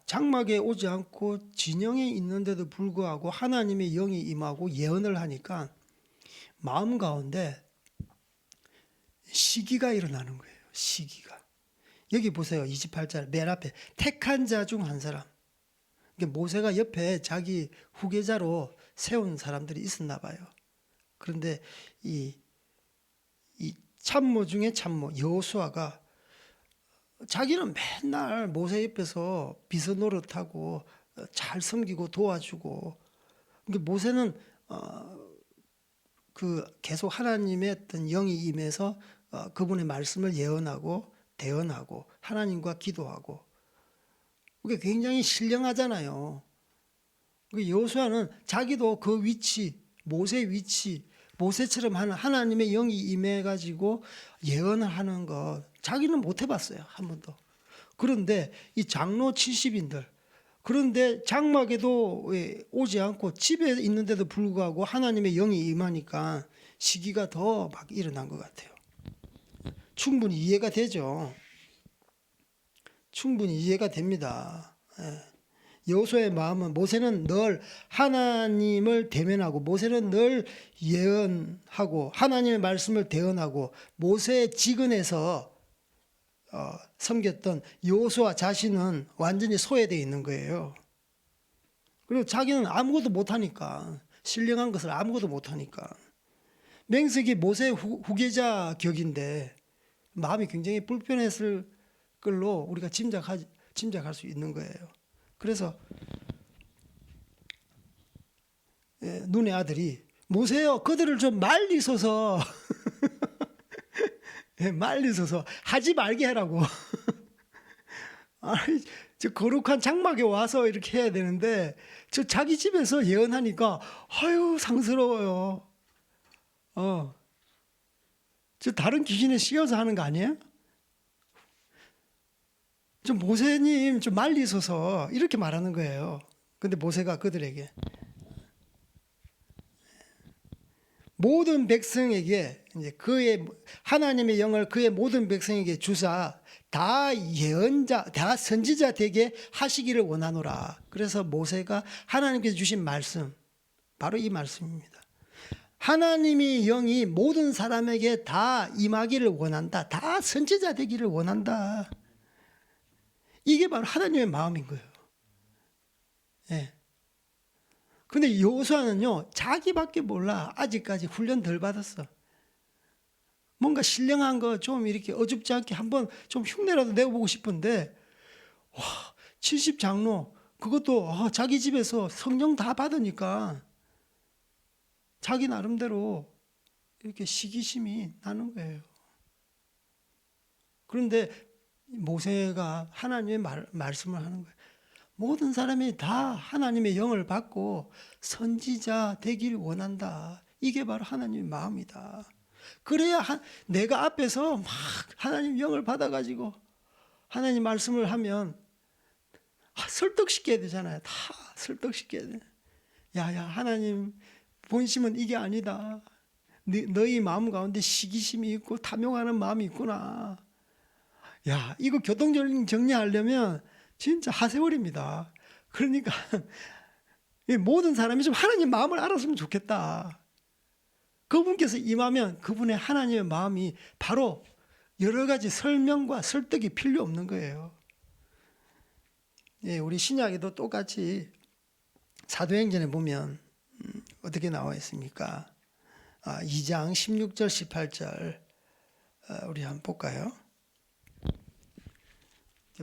장막에 오지 않고 진영에 있는데도 불구하고 하나님의 영이 임하고 예언을 하니까 마음 가운데 시기가 일어나는 거예요. 시기가. 여기 보세요. 28절 맨 앞에 택한 자 중 한 사람. 모세가 옆에 자기 후계자로 세운 사람들이 있었나 봐요. 그런데 이 참모 중에 참모 여호수아가 자기는 맨날 모세 옆에서 비서 노릇하고 잘 섬기고 도와주고, 모세는 그 계속 하나님의 어떤 영이 임해서 그분의 말씀을 예언하고 대언하고 하나님과 기도하고 그게 굉장히 신령하잖아요. 여호수아는 자기도 그 위치, 모세 위치, 모세처럼 하는 하나님의 영이 임해가지고 예언을 하는 거 자기는 못 해봤어요. 한 번도. 그런데 이 장로 70인들, 그런데 장막에도 오지 않고 집에 있는데도 불구하고 하나님의 영이 임하니까 시기가 더 막 일어난 것 같아요. 충분히 이해가 되죠. 충분히 이해가 됩니다. 여호수아의 마음은, 모세는 늘 하나님을 대면하고, 모세는 늘 예언하고, 하나님의 말씀을 대언하고, 모세의 직은에서 섬겼던 여호수아 자신은 완전히 소외되어 있는 거예요. 그리고 자기는 아무것도 못하니까, 신령한 것을 아무것도 못하니까. 맹석이 모세의 후계자 격인데 마음이 굉장히 불편했을 걸로 우리가 짐작할 수 있는 거예요. 그래서 눈의 아들이, 모세여 그들을 좀 말리소서 말리소서, 하지 말게 하라고. 아니, 저 거룩한 장막에 와서 이렇게 해야 되는데 저 자기 집에서 예언하니까 아유 상스러워요. 저 다른 귀신에 씌워서 하는 거 아니에요? 좀 모세님 좀 말리소서 이렇게 말하는 거예요. 근데 모세가 그들에게, 모든 백성에게 이제 그의 하나님의 영을 그의 모든 백성에게 주사 다 예언자, 다 선지자 되게 하시기를 원하노라. 그래서 모세가 하나님께서 주신 말씀, 바로 이 말씀입니다. 하나님의 영이 모든 사람에게 다 임하기를 원한다. 다 선지자 되기를 원한다. 이게 바로 하나님의 마음인 거예요. 예. 근데 여호수아는요, 자기밖에 몰라. 아직까지 훈련 덜 받았어. 뭔가 신령한 거 좀 이렇게 어줍지 않게 한번 좀 흉내라도 내보고 싶은데, 와, 70장로, 그것도 자기 집에서 성령 다 받으니까 자기 나름대로 이렇게 시기심이 나는 거예요. 그런데 모세가 하나님의 말씀을 하는 거예요. 모든 사람이 다 하나님의 영을 받고 선지자 되기를 원한다. 이게 바로 하나님의 마음이다. 그래야 내가 앞에서 막 하나님 영을 받아가지고 하나님 말씀을 하면 설득시켜야 되잖아요. 다 설득시켜야 돼. 야야, 하나님 본심은 이게 아니다. 너희 마음 가운데 시기심이 있고 탐욕하는 마음이 있구나. 야, 이거 교통적인 정리하려면 진짜 하세월입니다. 그러니까 모든 사람이 좀 하나님 마음을 알았으면 좋겠다. 그분께서 임하면 그분의 하나님의 마음이 바로 여러 가지 설명과 설득이 필요 없는 거예요. 예, 우리 신약에도 똑같이 사도행전에 보면 어떻게 나와 있습니까? 2장 16절 18절 우리 한번 볼까요?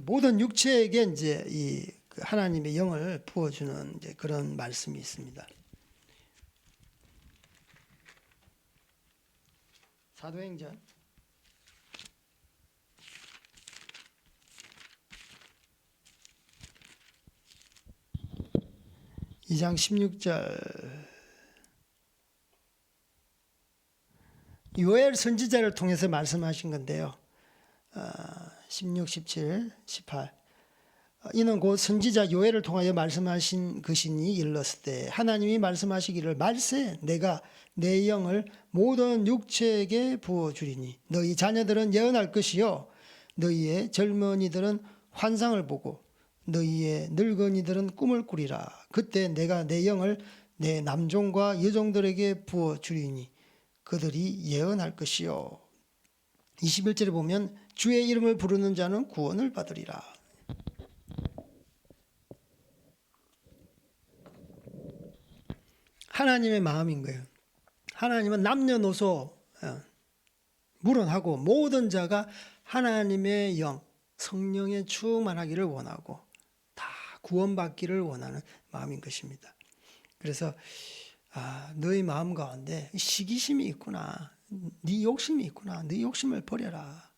모든 육체에게 이제 이 하나님의 영을 부어주는 이제 그런 말씀이 있습니다. 사도행전 2장 16절, 요엘 선지자를 통해서 말씀하신 건데요. 16, 17, 18. 이는 곧 선지자 요엘을 통하여 말씀하신 것이니 일렀을 때 하나님이 말씀하시기를, 말세 내가 내 영을 모든 육체에게 부어주리니 너희 자녀들은 예언할 것이요 너희의 젊은이들은 환상을 보고 너희의 늙은이들은 꿈을 꾸리라. 그때 내가 내 영을 내 남종과 여종들에게 부어주리니 그들이 예언할 것이요. 21절에 보면 주의 이름을 부르는 자는 구원을 받으리라. 하나님의 마음인 거예요. 하나님은 남녀노소 무론하고 모든 자가 하나님의 영, 성령에 충만하기를 원하고 다 구원받기를 원하는 마음인 것입니다. 그래서 너희 마음 가운데 시기심이 있구나, 네 욕심이 있구나, 네 욕심을 버려라.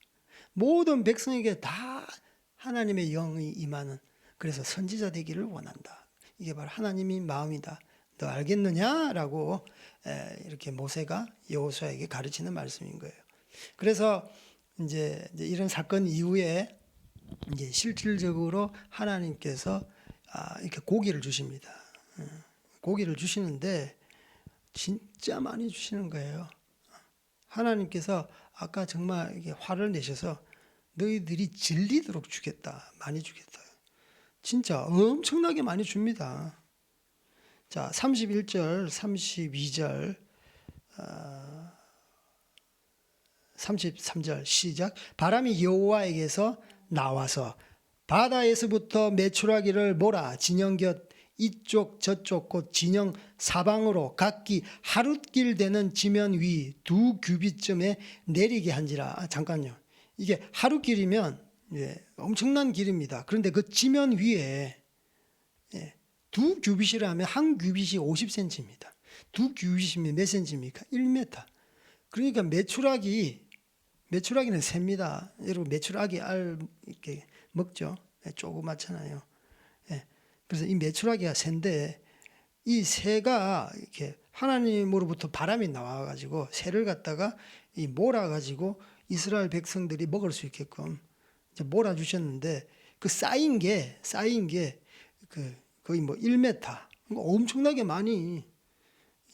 모든 백성에게 다 하나님의 영이 임하는 그래서 선지자 되기를 원한다. 이게 바로 하나님의 마음이다. 너 알겠느냐라고 이렇게 모세가 여호수아에게 가르치는 말씀인 거예요. 그래서 이제 이런 사건 이후에 이제 실질적으로 하나님께서 이렇게 고기를 주십니다. 고기를 주시는데 진짜 많이 주시는 거예요. 하나님께서 아까 정말 이게 화를 내셔서 너희들이 질리도록 주겠다. 많이 주겠다. 진짜 엄청나게 많이 줍니다. 자, 31절, 32절, 33절 시작. 바람이 여호와에게서 나와서 바다에서부터 메추라기를 몰아 진영 곁 이쪽 저쪽 곧 진영 사방으로 각기 하룻길 되는 지면 위 2규빗쯤에 내리게 한지라. 잠깐요. 이게 하룻길이면 엄청난 길입니다. 그런데 그 지면 위에 2규빗이라 하면 한 규빗이 50cm입니다. 2규빗이면 몇 cm입니까? 1m. 그러니까 메추라기는 셉니다. 여러분 메추라기 알 이렇게 먹죠. 조그맣잖아요. 그래서 이 메추라기가 새인데 이 새가 이렇게 하나님으로부터 바람이 나와가지고 새를 갖다가 이 몰아가지고 이스라엘 백성들이 먹을 수 있게끔 이제 몰아주셨는데 그 쌓인 게 그 거의 뭐 1m 엄청나게 많이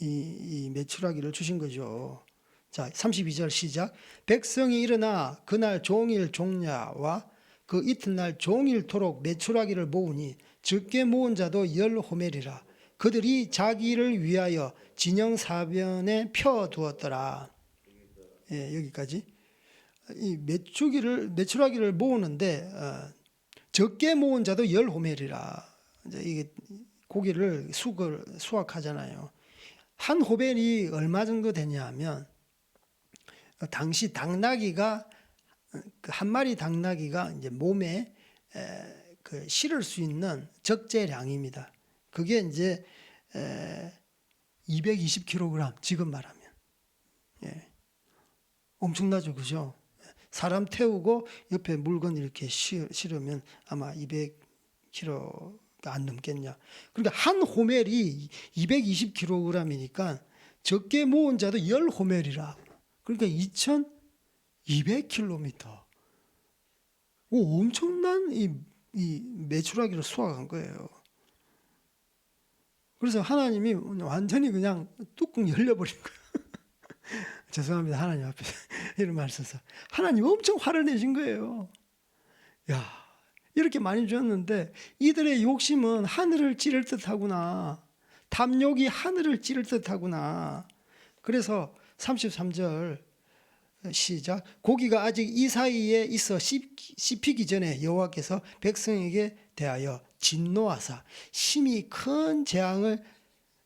이 메추라기를 주신 거죠. 자, 32절 시작. 백성이 일어나 그날 종일 종야와 그 이튿날 종일토록 메추라기를 모으니 적게 모은 자도 10호멜이라. 그들이 자기를 위하여 진영 사변에 펴 두었더라. 여기까지. 이 메추라기를 모으는데 적게 모은 자도 10호멜이라. 이게 고기를 수확하잖아요. 한 호멜이 얼마 정도 되냐면 당시 당나귀가 한 마리 당나귀가 이제 몸에 그 실을 수 있는 적재량입니다. 그게 이제 220kg 지금 말하면 엄청나죠, 그죠? 사람 태우고 옆에 물건 이렇게 실으면 아마 200kg가 안 넘겠냐. 그러니까 한 호멜이 220kg이니까 적게 모은 자도 10호멜이라. 그러니까 2200km. 엄청난 이 메추라기를 수확한 거예요. 그래서 하나님이 완전히 그냥 뚜껑 열려버린 거예요. 죄송합니다. 하나님 앞에서 이런 말 써서. 하나님 엄청 화를 내신 거예요. 야, 이렇게 많이 주었는데 이들의 욕심은 하늘을 찌를 듯하구나. 탐욕이 하늘을 찌를 듯하구나. 그래서 33절 시작. 고기가 아직 이 사이에 있어 씹히기 전에 여호와께서 백성에게 대하여 진노하사 심히 큰 재앙을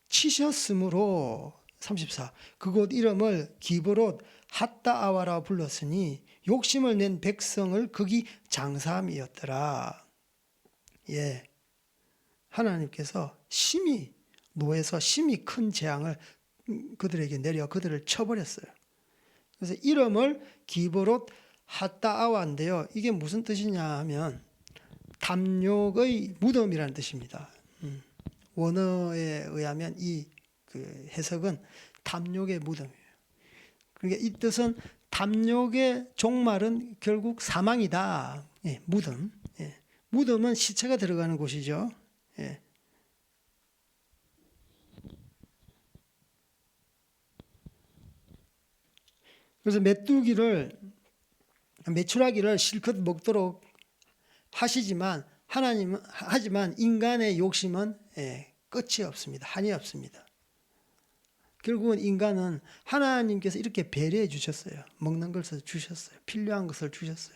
치셨으므로 34. 그곳 이름을 기브롯 핫다아와라 불렀으니 욕심을 낸 백성을 거기 장사함이었더라. 하나님께서 심히 노해서 심히 큰 재앙을 그들에게 내려 그들을 쳐버렸어요. 그래서 이름을 기브롯 핫다아와인데요. 이게 무슨 뜻이냐 하면 탐욕의 무덤이라는 뜻입니다. 원어에 의하면 이 그 해석은 탐욕의 무덤이에요. 그러니까 이 뜻은 탐욕의 종말은 결국 사망이다. 무덤. 무덤은 시체가 들어가는 곳이죠. 그래서 메추라기를 실컷 먹도록 하시지만 하지만 인간의 욕심은 끝이 없습니다. 한이 없습니다. 결국은 인간은 하나님께서 이렇게 배려해 주셨어요. 먹는 것을 주셨어요. 필요한 것을 주셨어요.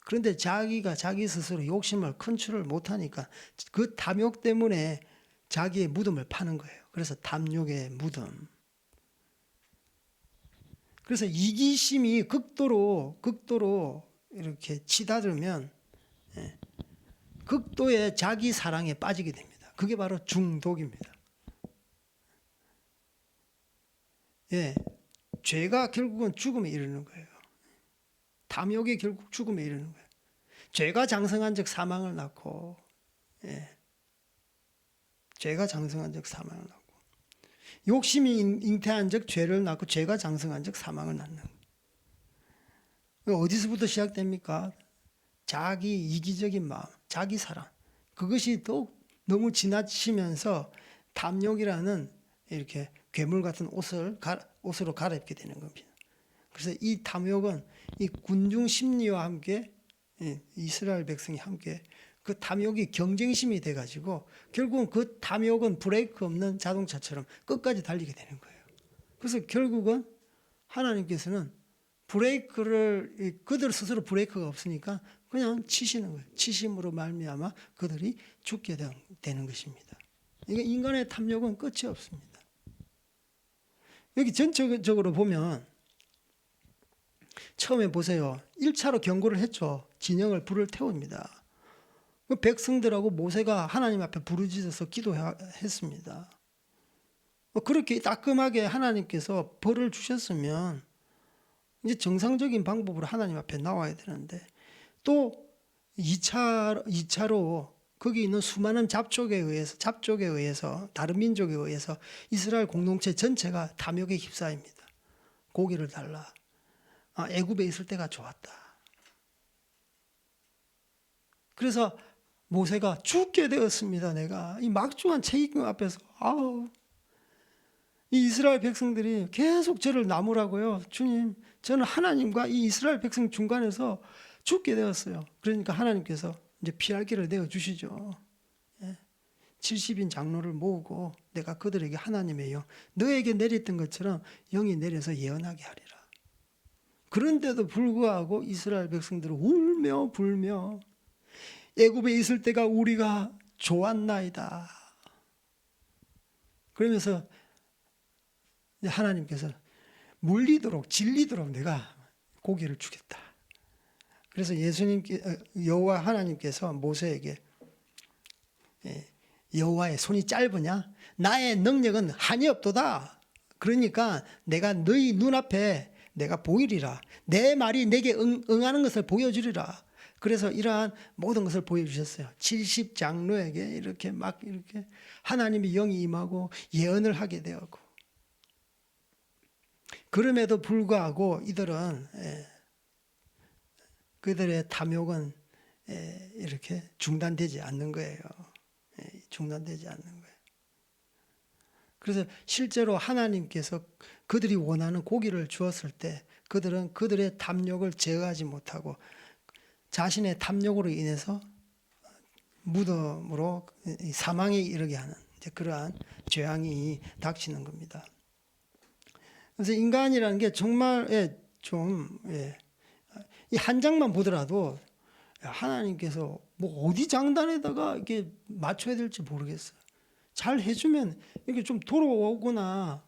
그런데 자기가 자기 스스로 욕심을 컨트롤 못하니까 그 탐욕 때문에 자기의 무덤을 파는 거예요. 그래서 탐욕의 무덤. 그래서 이기심이 극도로 이렇게 치닫으면 극도의 자기 사랑에 빠지게 됩니다. 그게 바로 중독입니다. 죄가 결국은 죽음에 이르는 거예요. 탐욕이 결국 죽음에 이르는 거예요. 죄가 장성한 즉 사망을 낳고 죄가 장성한 적 사망을 낳고, 욕심이 잉태한 적 죄를 낳고, 죄가 장성한 적 사망을 낳는. 어디서부터 시작됩니까? 자기 이기적인 마음, 자기 사랑, 그것이 또 너무 지나치면서 탐욕이라는 이렇게 괴물 같은 옷으로 갈아입게 되는 겁니다. 그래서 이 탐욕은 이 군중 심리와 함께 이스라엘 백성이 함께 그 탐욕이 경쟁심이 돼가지고 결국은 그 탐욕은 브레이크 없는 자동차처럼 끝까지 달리게 되는 거예요. 그래서 결국은 하나님께서는 브레이크를 그들 스스로 브레이크가 없으니까 그냥 치시는 거예요. 치심으로 말미암아 그들이 죽게 되는 것입니다. 이게 인간의 탐욕은 끝이 없습니다. 여기 전체적으로 보면 처음에 보세요. 1차로 경고를 했죠. 진영을 불을 태웁니다. 그 백성들하고 모세가 하나님 앞에 부르짖어서 기도했습니다. 그렇게 따끔하게 하나님께서 벌을 주셨으면 이제 정상적인 방법으로 하나님 앞에 나와야 되는데, 또 2차로 거기 있는 수많은 잡족에 의해서 다른 민족에 의해서 이스라엘 공동체 전체가 탐욕에 휩싸입니다. 고기를 달라. 애굽에 있을 때가 좋았다. 그래서 모세가 죽게 되었습니다. 내가 이 막중한 책임 앞에서 이 이스라엘 백성들이 계속 저를 나무라고요. 주님, 저는 하나님과 이 이스라엘 백성 중간에서 죽게 되었어요. 그러니까 하나님께서 이제 피할 길을 내어 주시죠. 70인 장로를 모으고 내가 그들에게 하나님의 영, 너에게 내렸던 것처럼 영이 내려서 예언하게 하리라. 그런데도 불구하고 이스라엘 백성들은 울며 불며 애굽에 있을 때가 우리가 좋았나이다. 그러면서 하나님께서 물리도록 진리도록 내가 고기를 주겠다. 그래서 여호와 하나님께서 모세에게 여호와의 손이 짧으냐? 나의 능력은 한이 없도다. 그러니까 내가 너희 눈앞에 내가 보이리라. 내 말이 내게 응하는 것을 보여주리라. 그래서 이러한 모든 것을 보여주셨어요. 70장로에게 이렇게 하나님의 영이 임하고 예언을 하게 되었고, 그럼에도 불구하고 이들은 그들의 탐욕은 이렇게 중단되지 않는 거예요. 중단되지 않는 거예요. 그래서 실제로 하나님께서 그들이 원하는 고기를 주었을 때 그들은 그들의 탐욕을 제어하지 못하고 자신의 탐욕으로 인해서 무덤으로 사망에 이르게 하는 그러한 재앙이 닥치는 겁니다. 그래서 인간이라는 게 정말 좀 이 한 장만 보더라도 하나님께서 뭐 어디 장단에다가 이렇게 맞춰야 될지 모르겠어요. 잘 해주면 이렇게 좀 돌아오거나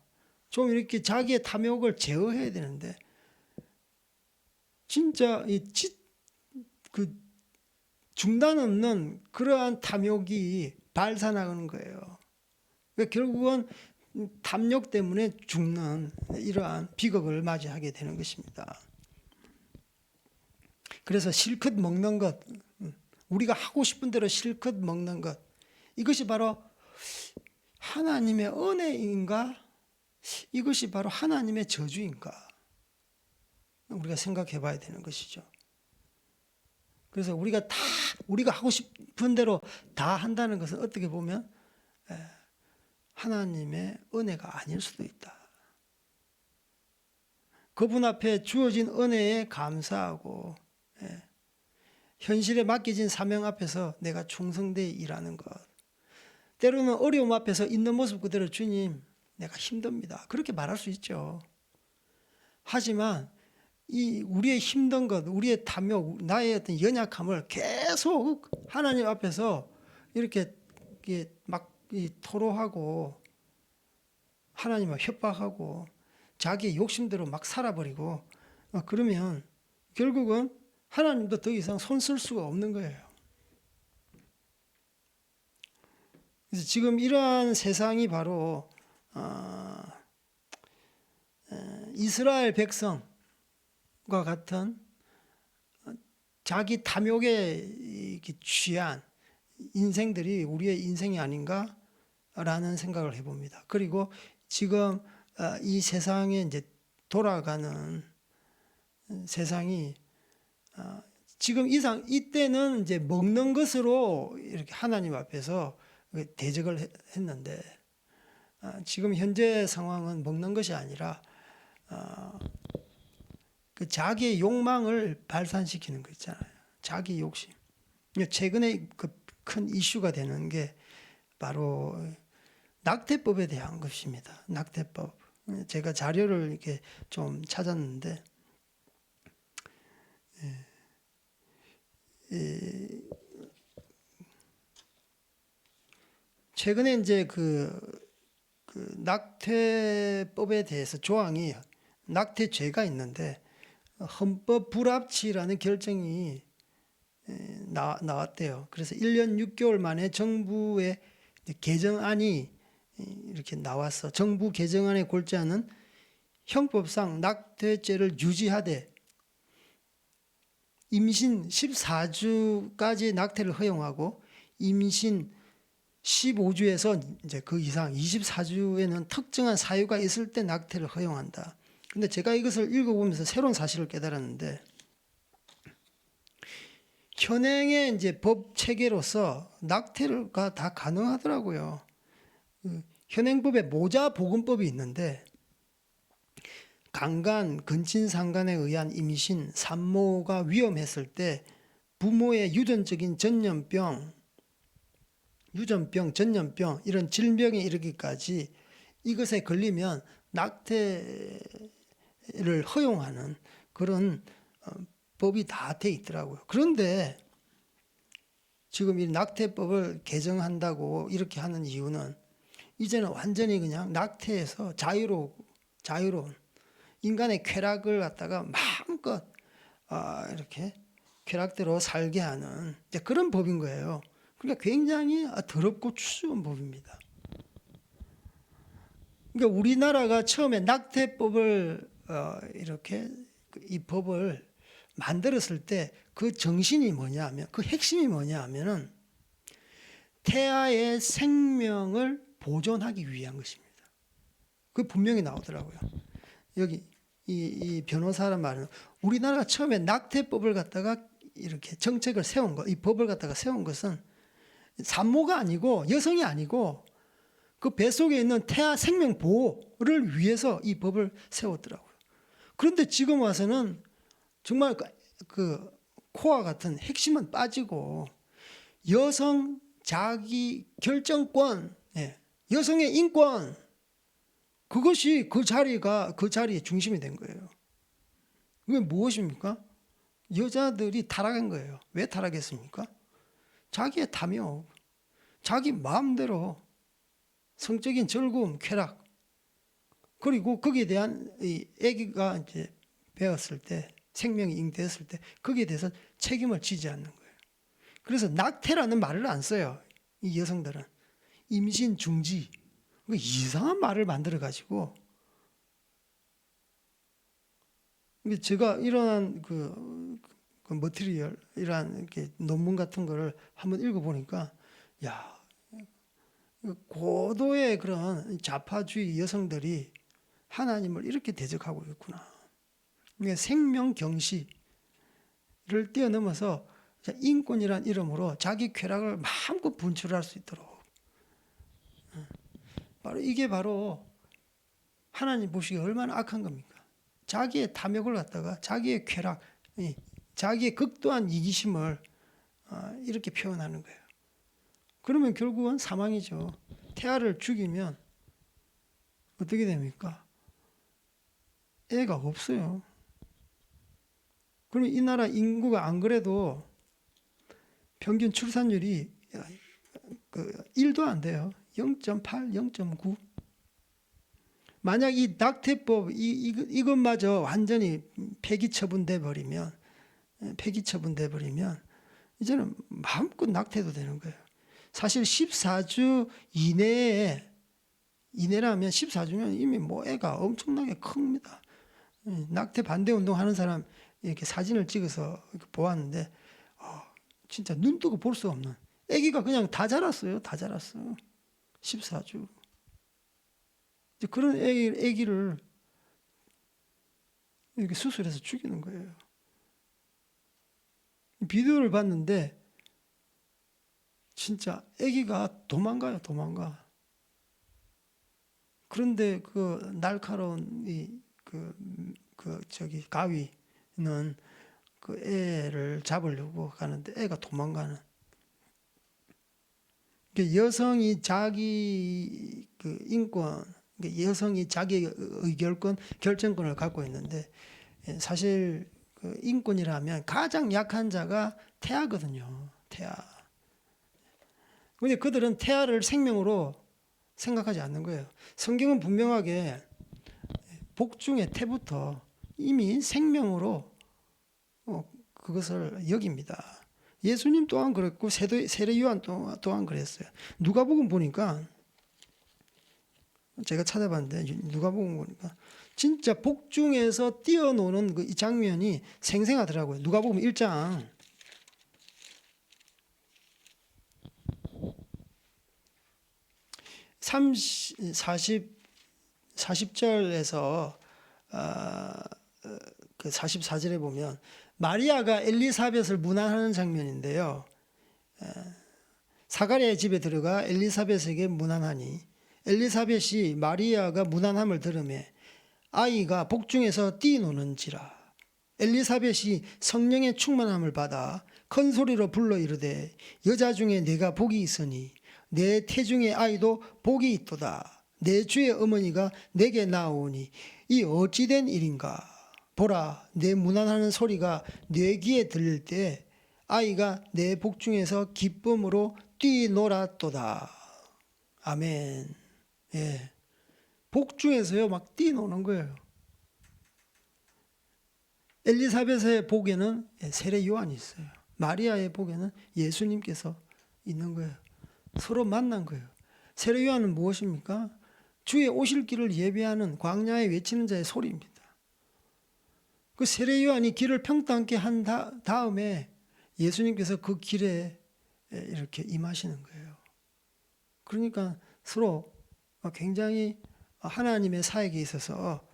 좀 이렇게 자기의 탐욕을 제어해야 되는데 진짜 그 중단 없는 그러한 탐욕이 발산하는 거예요. 그러니까 결국은 탐욕 때문에 죽는 이러한 비극을 맞이하게 되는 것입니다. 그래서 실컷 먹는 것, 우리가 하고 싶은 대로 실컷 먹는 것, 이것이 바로 하나님의 은혜인가? 이것이 바로 하나님의 저주인가? 우리가 생각해 봐야 되는 것이죠. 그래서 우리가 하고 싶은 대로 다 한다는 것은 어떻게 보면 하나님의 은혜가 아닐 수도 있다. 그분 앞에 주어진 은혜에 감사하고 현실에 맡겨진 사명 앞에서 내가 충성되이 일하는 것. 때로는 어려움 앞에서 있는 모습 그대로 주님, 내가 힘듭니다. 그렇게 말할 수 있죠. 하지만 이 우리의 힘든 것, 우리의 탐욕, 나의 어떤 연약함을 계속 하나님 앞에서 이렇게 막 토로하고 하나님을 협박하고 자기의 욕심대로 막 살아버리고 그러면 결국은 하나님도 더 이상 손 쓸 수가 없는 거예요. 그래서 지금 이러한 세상이 바로 이스라엘 백성과 같은 자기 탐욕에 취한 인생들이 우리의 인생이 아닌가라는 생각을 해봅니다. 그리고 지금 이 세상에 이제 돌아가는 세상이 지금 이때는 이제 먹는 것으로 이렇게 하나님 앞에서 대적을 했는데 지금 현재 상황은 먹는 것이 아니라 그 자기의 욕망을 발산시키는 거 있잖아요. 자기 욕심. 최근에 그 큰 이슈가 되는 게 바로 낙태법에 대한 것입니다. 낙태법. 제가 자료를 이렇게 좀 찾았는데 최근에 이제 그 낙태법에 대해서 조항이 낙태죄가 있는데 헌법 불합치라는 결정이 나왔대요. 그래서 1년 6개월 만에 정부의 개정안이 이렇게 나와서 정부 개정안에 골자는 형법상 낙태죄를 유지하되 임신 14주까지 낙태를 허용하고 임신 15주에서 이제 그 이상 24주에는 특정한 사유가 있을 때 낙태를 허용한다. 근데 제가 이것을 읽어보면서 새로운 사실을 깨달았는데 현행의 이제 법 체계로서 낙태가 다 가능하더라고요. 현행법에 모자보건법이 있는데 강간, 근친상간에 의한 임신, 산모가 위험했을 때 부모의 유전적인 전염병, 전염병 이런 질병에 이르기까지 이것에 걸리면 낙태를 허용하는 그런 법이 다 돼 있더라고요. 그런데 지금 이 낙태법을 개정한다고 이렇게 하는 이유는 이제는 완전히 그냥 낙태에서 자유로운 인간의 쾌락을 갖다가 마음껏 이렇게 쾌락대로 살게 하는 그런 법인 거예요. 그러니까 굉장히 더럽고 추스러운 법입니다. 그러니까 우리나라가 처음에 낙태법을 이렇게 이 법을 만들었을 때 그 정신이 뭐냐 하면 그 핵심이 뭐냐 하면은 태아의 생명을 보존하기 위한 것입니다. 그 분명히 나오더라고요. 여기 이 변호사란 말은 우리나라가 처음에 낙태법을 갖다가 이렇게 정책을 세운 것, 이 법을 갖다가 세운 것은 산모가 아니고 여성이 아니고 그 뱃속에 있는 태아 생명 보호를 위해서 이 법을 세웠더라고요. 그런데 지금 와서는 정말 그 코와 같은 핵심은 빠지고 여성 자기 결정권, 여성의 인권 그것이 그 자리의 중심이 된 거예요. 그게 무엇입니까? 여자들이 타락한 거예요. 왜 타락했습니까? 자기의 탐욕, 자기 마음대로 성적인 즐거움, 쾌락, 그리고 거기에 대한 이 아기가 이제 배웠을 때, 생명이 잉태했을 때 거기에 대해서 책임을 지지 않는 거예요. 그래서 낙태라는 말을 안 써요. 이 여성들은 임신 중지, 이상한 말을 만들어 가지고. 제가 이러한 그 머티리얼, 이러한 이렇게 논문 같은 거를 한번 읽어보니까, 야, 고도의 그런 좌파주의 여성들이 하나님을 이렇게 대적하고 있구나. 생명 경시를 뛰어넘어서 인권이란 이름으로 자기 쾌락을 마음껏 분출할 수 있도록. 이게 바로 하나님 보시기에 얼마나 악한 겁니까? 자기의 탐욕을 갖다가 자기의 쾌락, 자기의 극도한 이기심을 이렇게 표현하는 거예요. 그러면 결국은 사망이죠. 태아를 죽이면 어떻게 됩니까? 애가 없어요. 그럼 이 나라 인구가 안 그래도 평균 출산율이 1도 안 돼요. 0.8, 0.9. 만약 이 낙태법 이것마저 완전히 폐기 처분돼 버리면 이제는 마음껏 낙태도 되는 거예요. 사실 14주 이내라면 14주면 이미 애가 엄청나게 큽니다. 낙태 반대 운동하는 사람 이렇게 사진을 찍어서 이렇게 보았는데 진짜 눈 뜨고 볼 수 없는 아기가 그냥 다 자랐어요. 다 자랐어. 14주. 이제 그런 아기를 이렇게 수술해서 죽이는 거예요. 비디오를 봤는데 진짜 아기가 도망가요. 도망가. 그런데 그 날카로운 저기 가위는 그 애를 잡으려고 가는데 애가 도망가는. 여성이 자기 그 인권, 여성이 자기 의결권, 결정권을 갖고 있는데 사실 그 인권이라면 가장 약한 자가 태아거든요. 태아. 근데 그들은 태아를 생명으로 생각하지 않는 거예요. 성경은 분명하게 복중의 태부터 이미 생명으로 그것을 여깁니다. 예수님 또한 그랬고 세례 요한 또한 그랬어요. 누가복음 보니까 제가 찾아봤는데 누가복음 보니까 진짜 복중에서 뛰어노는 그 장면이 생생하더라고요. 누가복음 1장 40절에서 그 44절에 보면 마리아가 엘리사벳을 문안하는 장면인데요. 사가랴의 집에 들어가 엘리사벳에게 문안하니 엘리사벳이 마리아가 문안함을 들으매 아이가 복중에서 뛰노는지라. 엘리사벳이 성령의 충만함을 받아 큰 소리로 불러 이르되 여자 중에 내가 복이 있으니 내 태중의 아이도 복이 있도다. 내 주의 어머니가 내게 나오니 이 어찌된 일인가. 보라, 내 문안하는 소리가 내 귀에 들릴 때 아이가 내 복중에서 기쁨으로 뛰놀았도다. 아멘. 예. 복중에서요 막 뛰노는 거예요. 엘리사벳의 복에는 세례 요한이 있어요. 마리아의 복에는 예수님께서 있는 거예요. 서로 만난 거예요. 세례 요한은 무엇입니까? 주의 오실 길을 예비하는 광야에 외치는 자의 소리입니다. 그 세례 요한이 길을 평탄케 한 다음에 예수님께서 그 길에 이렇게 임하시는 거예요. 그러니까 서로 굉장히 하나님의 사역에 있어서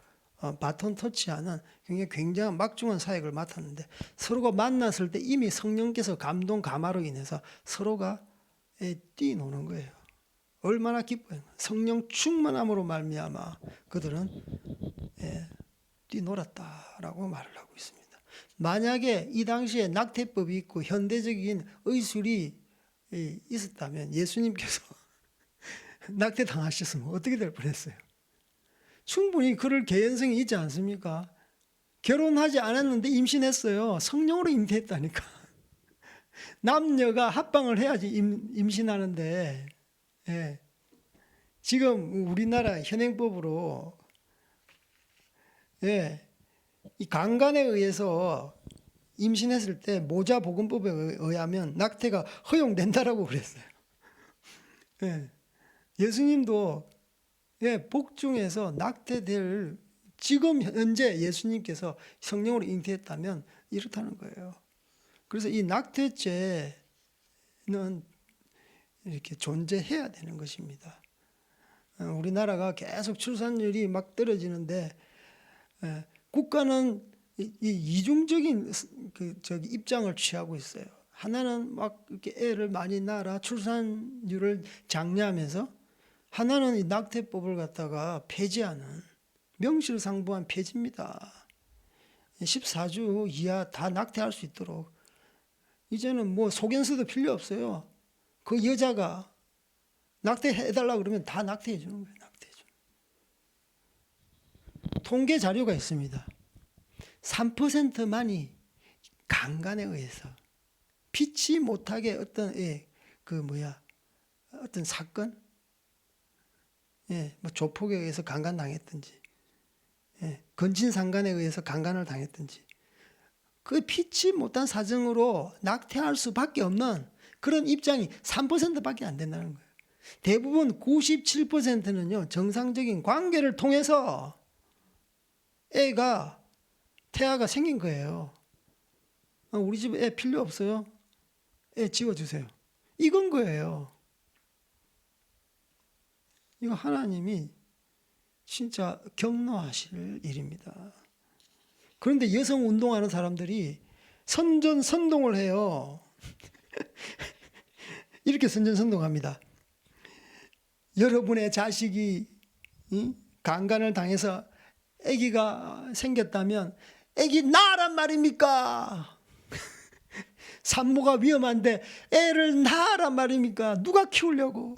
바톤 터치하는 굉장히 굉장한 막중한 사역을 맡았는데 서로가 만났을 때 이미 성령께서 감동 감화로 인해서 서로가 뛰노는 거예요. 얼마나 기뻐요. 성령 충만함으로 말미암아 그들은 뛰놀았다라고 말을 하고 있습니다. 만약에 이 당시에 낙태법이 있고 현대적인 의술이 있었다면 예수님께서 낙태 당하셨으면 어떻게 될 뻔했어요? 충분히 그럴 개연성이 있지 않습니까? 결혼하지 않았는데 임신했어요. 성령으로 잉태했다니까. 남녀가 합방을 해야지 임신하는데 지금 우리나라 현행법으로 이 강간에 의해서 임신했을 때 모자보건법에 의하면 낙태가 허용된다라고 그랬어요. 예수님도 복중에서 낙태될 지금 현재 예수님께서 성령으로 잉태했다면 이렇다는 거예요. 그래서 이 낙태죄는 이렇게 존재해야 되는 것입니다. 우리나라가 계속 출산율이 막 떨어지는데 국가는 이중적인 입장을 취하고 있어요. 하나는 막 이렇게 애를 많이 낳아라 출산율을 장려하면서 하나는 이 낙태법을 갖다가 폐지하는 명실상부한 폐지입니다. 14주 이하 다 낙태할 수 있도록 이제는 뭐 소견서도 필요 없어요. 그 여자가 낙태해달라고 그러면 다 낙태해 주는 거예요. 낙태해 주는. 통계 자료가 있습니다. 3%만이 강간에 의해서 피치 못하게 어떤 어떤 사건, 뭐 조폭에 의해서 강간당했든지, 건진상간에 의해서 강간을 당했든지, 그 피치 못한 사정으로 낙태할 수밖에 없는 그런 입장이 3%밖에 안 된다는 거예요. 대부분 97%는요 정상적인 관계를 통해서 태아가 생긴 거예요. 우리 집 애 필요 없어요. 애 지워주세요. 이건 거예요. 이거 하나님이 진짜 경노하실 일입니다. 그런데 여성 운동하는 사람들이 선전선동을 해요. 이렇게 선전선동합니다. 여러분의 자식이 강간을 당해서 아기가 생겼다면 아기 낳으란 말입니까? 산모가 위험한데 애를 낳으란 말입니까? 누가 키우려고?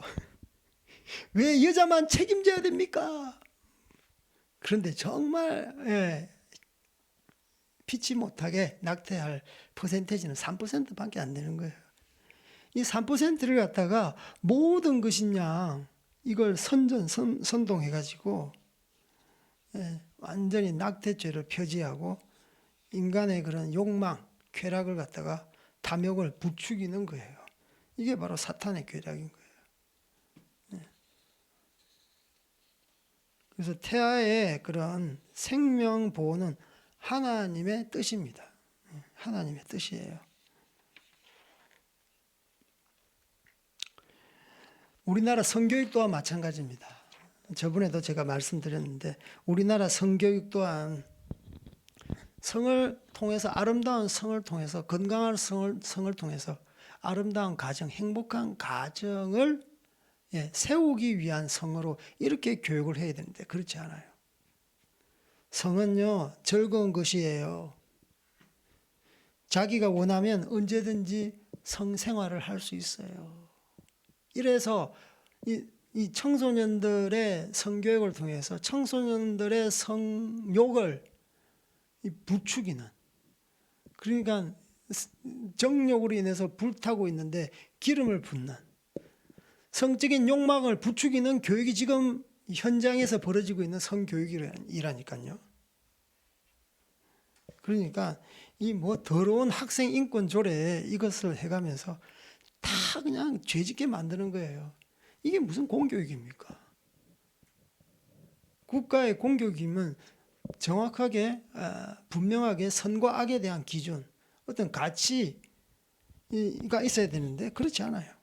왜 여자만 책임져야 됩니까? 그런데 정말 피치 못하게 낙태할 퍼센테이지는 3%밖에 안 되는 거예요. 이 3%를 갖다가 모든 것이냐 이걸 선동해가지고 완전히 낙태죄를 표지하고 인간의 그런 욕망, 쾌락을 갖다가 탐욕을 부추기는 거예요. 이게 바로 사탄의 쾌락인 거예요. 그래서 태아의 그런 생명 보호는 하나님의 뜻입니다. 하나님의 뜻이에요. 우리나라 성교육 또한 마찬가지입니다. 저번에도 제가 말씀드렸는데 우리나라 성교육 또한 성을 통해서 아름다운 성을 통해서 건강한 성을 통해서 아름다운 가정, 행복한 가정을 세우기 위한 성으로 이렇게 교육을 해야 되는데 그렇지 않아요. 성은요 즐거운 것이에요. 자기가 원하면 언제든지 성생활을 할 수 있어요. 이래서 이 청소년들의 성교육을 통해서 청소년들의 성욕을 부추기는, 그러니까 정욕으로 인해서 불타고 있는데 기름을 붓는 성적인 욕망을 부추기는 교육이 지금 현장에서 벌어지고 있는 성교육이라니까요. 그러니까 이 뭐 더러운 학생 인권 조례 이것을 해가면서 다 그냥 죄짓게 만드는 거예요. 이게 무슨 공교육입니까? 국가의 공교육이면 정확하게 분명하게 선과 악에 대한 기준, 어떤 가치가 있어야 되는데 그렇지 않아요.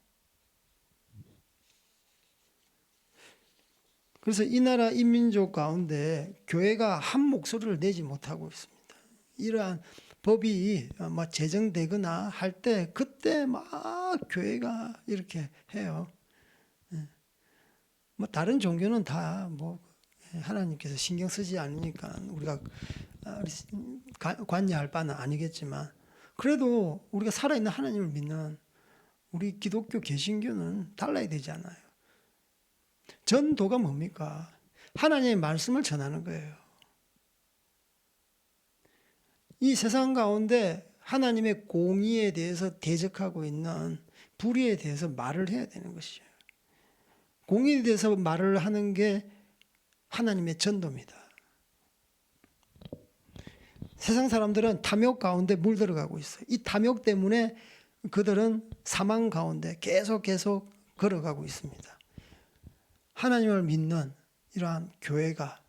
그래서 이 나라 인민족 가운데 교회가 한 목소리를 내지 못하고 있습니다. 이러한 법이 제정되거나 할 때 그때 막 교회가 이렇게 해요. 뭐 다른 종교는 다 하나님께서 신경 쓰지 않으니까 우리가 관여할 바는 아니겠지만 그래도 우리가 살아있는 하나님을 믿는 우리 기독교 개신교는 달라야 되지 않아요. 전도가 뭡니까? 하나님의 말씀을 전하는 거예요. 이 세상 가운데 하나님의 공의에 대해서 대적하고 있는 불의에 대해서 말을 해야 되는 것이죠. 공의에 대해서 말을 하는 게 하나님의 전도입니다. 세상 사람들은 탐욕 가운데 물들어가고 있어요. 이 탐욕 때문에 그들은 사망 가운데 계속 걸어가고 있습니다. 하나님을 믿는 이러한 교회가,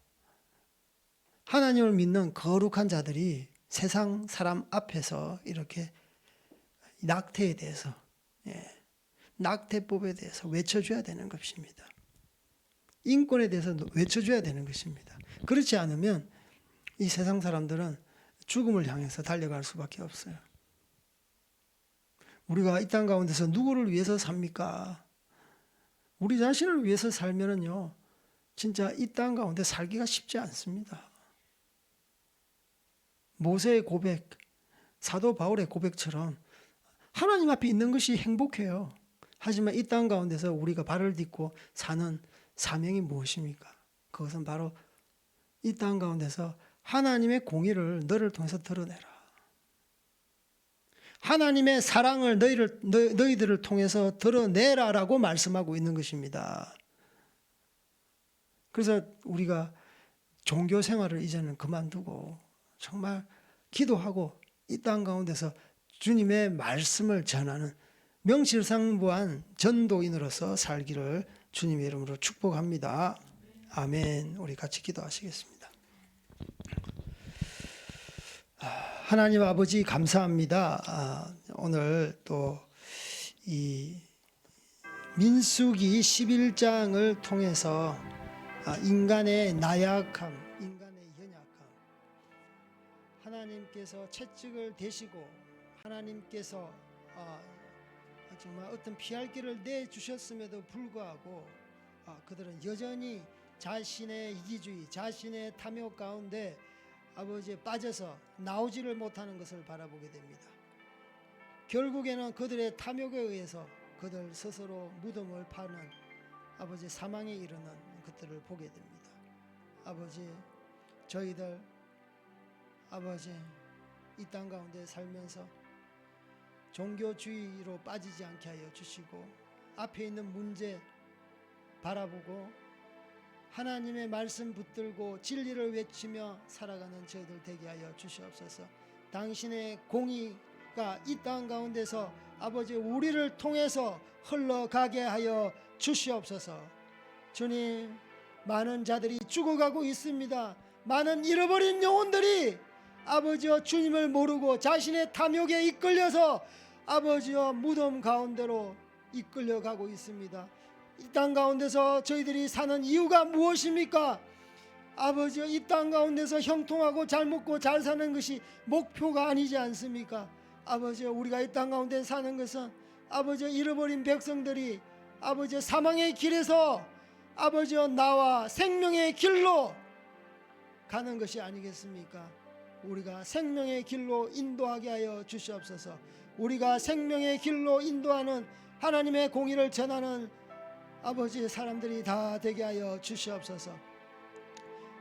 하나님을 믿는 거룩한 자들이 세상 사람 앞에서 이렇게 낙태에 대해서, 낙태법에 대해서 외쳐줘야 되는 것입니다. 인권에 대해서 외쳐줘야 되는 것입니다. 그렇지 않으면 이 세상 사람들은 죽음을 향해서 달려갈 수밖에 없어요. 우리가 이 땅 가운데서 누구를 위해서 삽니까? 우리 자신을 위해서 살면은요, 진짜 이 땅 가운데 살기가 쉽지 않습니다. 모세의 고백, 사도 바울의 고백처럼 하나님 앞에 있는 것이 행복해요. 하지만 이 땅 가운데서 우리가 발을 딛고 사는 사명이 무엇입니까? 그것은 바로 이 땅 가운데서 하나님의 공의를 너를 통해서 드러내라. 하나님의 사랑을 너희들을 통해서 드러내라라고 말씀하고 있는 것입니다. 그래서 우리가 종교 생활을 이제는 그만두고 정말 기도하고 이 땅 가운데서 주님의 말씀을 전하는 명실상부한 전도인으로서 살기를 주님의 이름으로 축복합니다. 아멘. 우리 같이 기도하시겠습니다. 하나님 아버지 감사합니다. 오늘 또 이 민수기 11장을 통해서 인간의 나약함, 인간의 연약함, 하나님께서 채찍을 대시고 하나님께서 정말 어떤 피할 길을 내주셨음에도 불구하고 그들은 여전히 자신의 이기주의, 자신의 탐욕 가운데 아버지에 빠져서 나오지를 못하는 것을 바라보게 됩니다. 결국에는 그들의 탐욕에 의해서 그들 스스로 무덤을 파는 아버지 사망에 이르는 것들을 보게 됩니다. 아버지, 저희들 아버지 이 땅 가운데 살면서 종교주의로 빠지지 않게 하여 주시고 앞에 있는 문제 바라보고 하나님의 말씀 붙들고 진리를 외치며 살아가는 저희들 되게 하여 주시옵소서. 당신의 공의가 이 땅 가운데서 아버지 우리를 통해서 흘러가게 하여 주시옵소서. 주님, 많은 자들이 죽어가고 있습니다. 많은 잃어버린 영혼들이 아버지여 주님을 모르고 자신의 탐욕에 이끌려서 아버지여 무덤 가운데로 이끌려가고 있습니다. 이 땅 가운데서 저희들이 사는 이유가 무엇입니까? 아버지여, 이 땅 가운데서 형통하고 잘 먹고 잘 사는 것이 목표가 아니지 않습니까? 아버지여, 우리가 이 땅 가운데 사는 것은 아버지여 잃어버린 백성들이 아버지여 사망의 길에서 아버지여 나와 생명의 길로 가는 것이 아니겠습니까? 우리가 생명의 길로 인도하게 하여 주시옵소서. 우리가 생명의 길로 인도하는 하나님의 공의를 전하는 아버지의 사람들이 다 되게 하여 주시옵소서.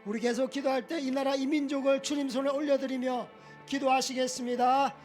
우리 계속 기도할 때 이 나라 이 민족을 주님 손에 올려드리며 기도하시겠습니다.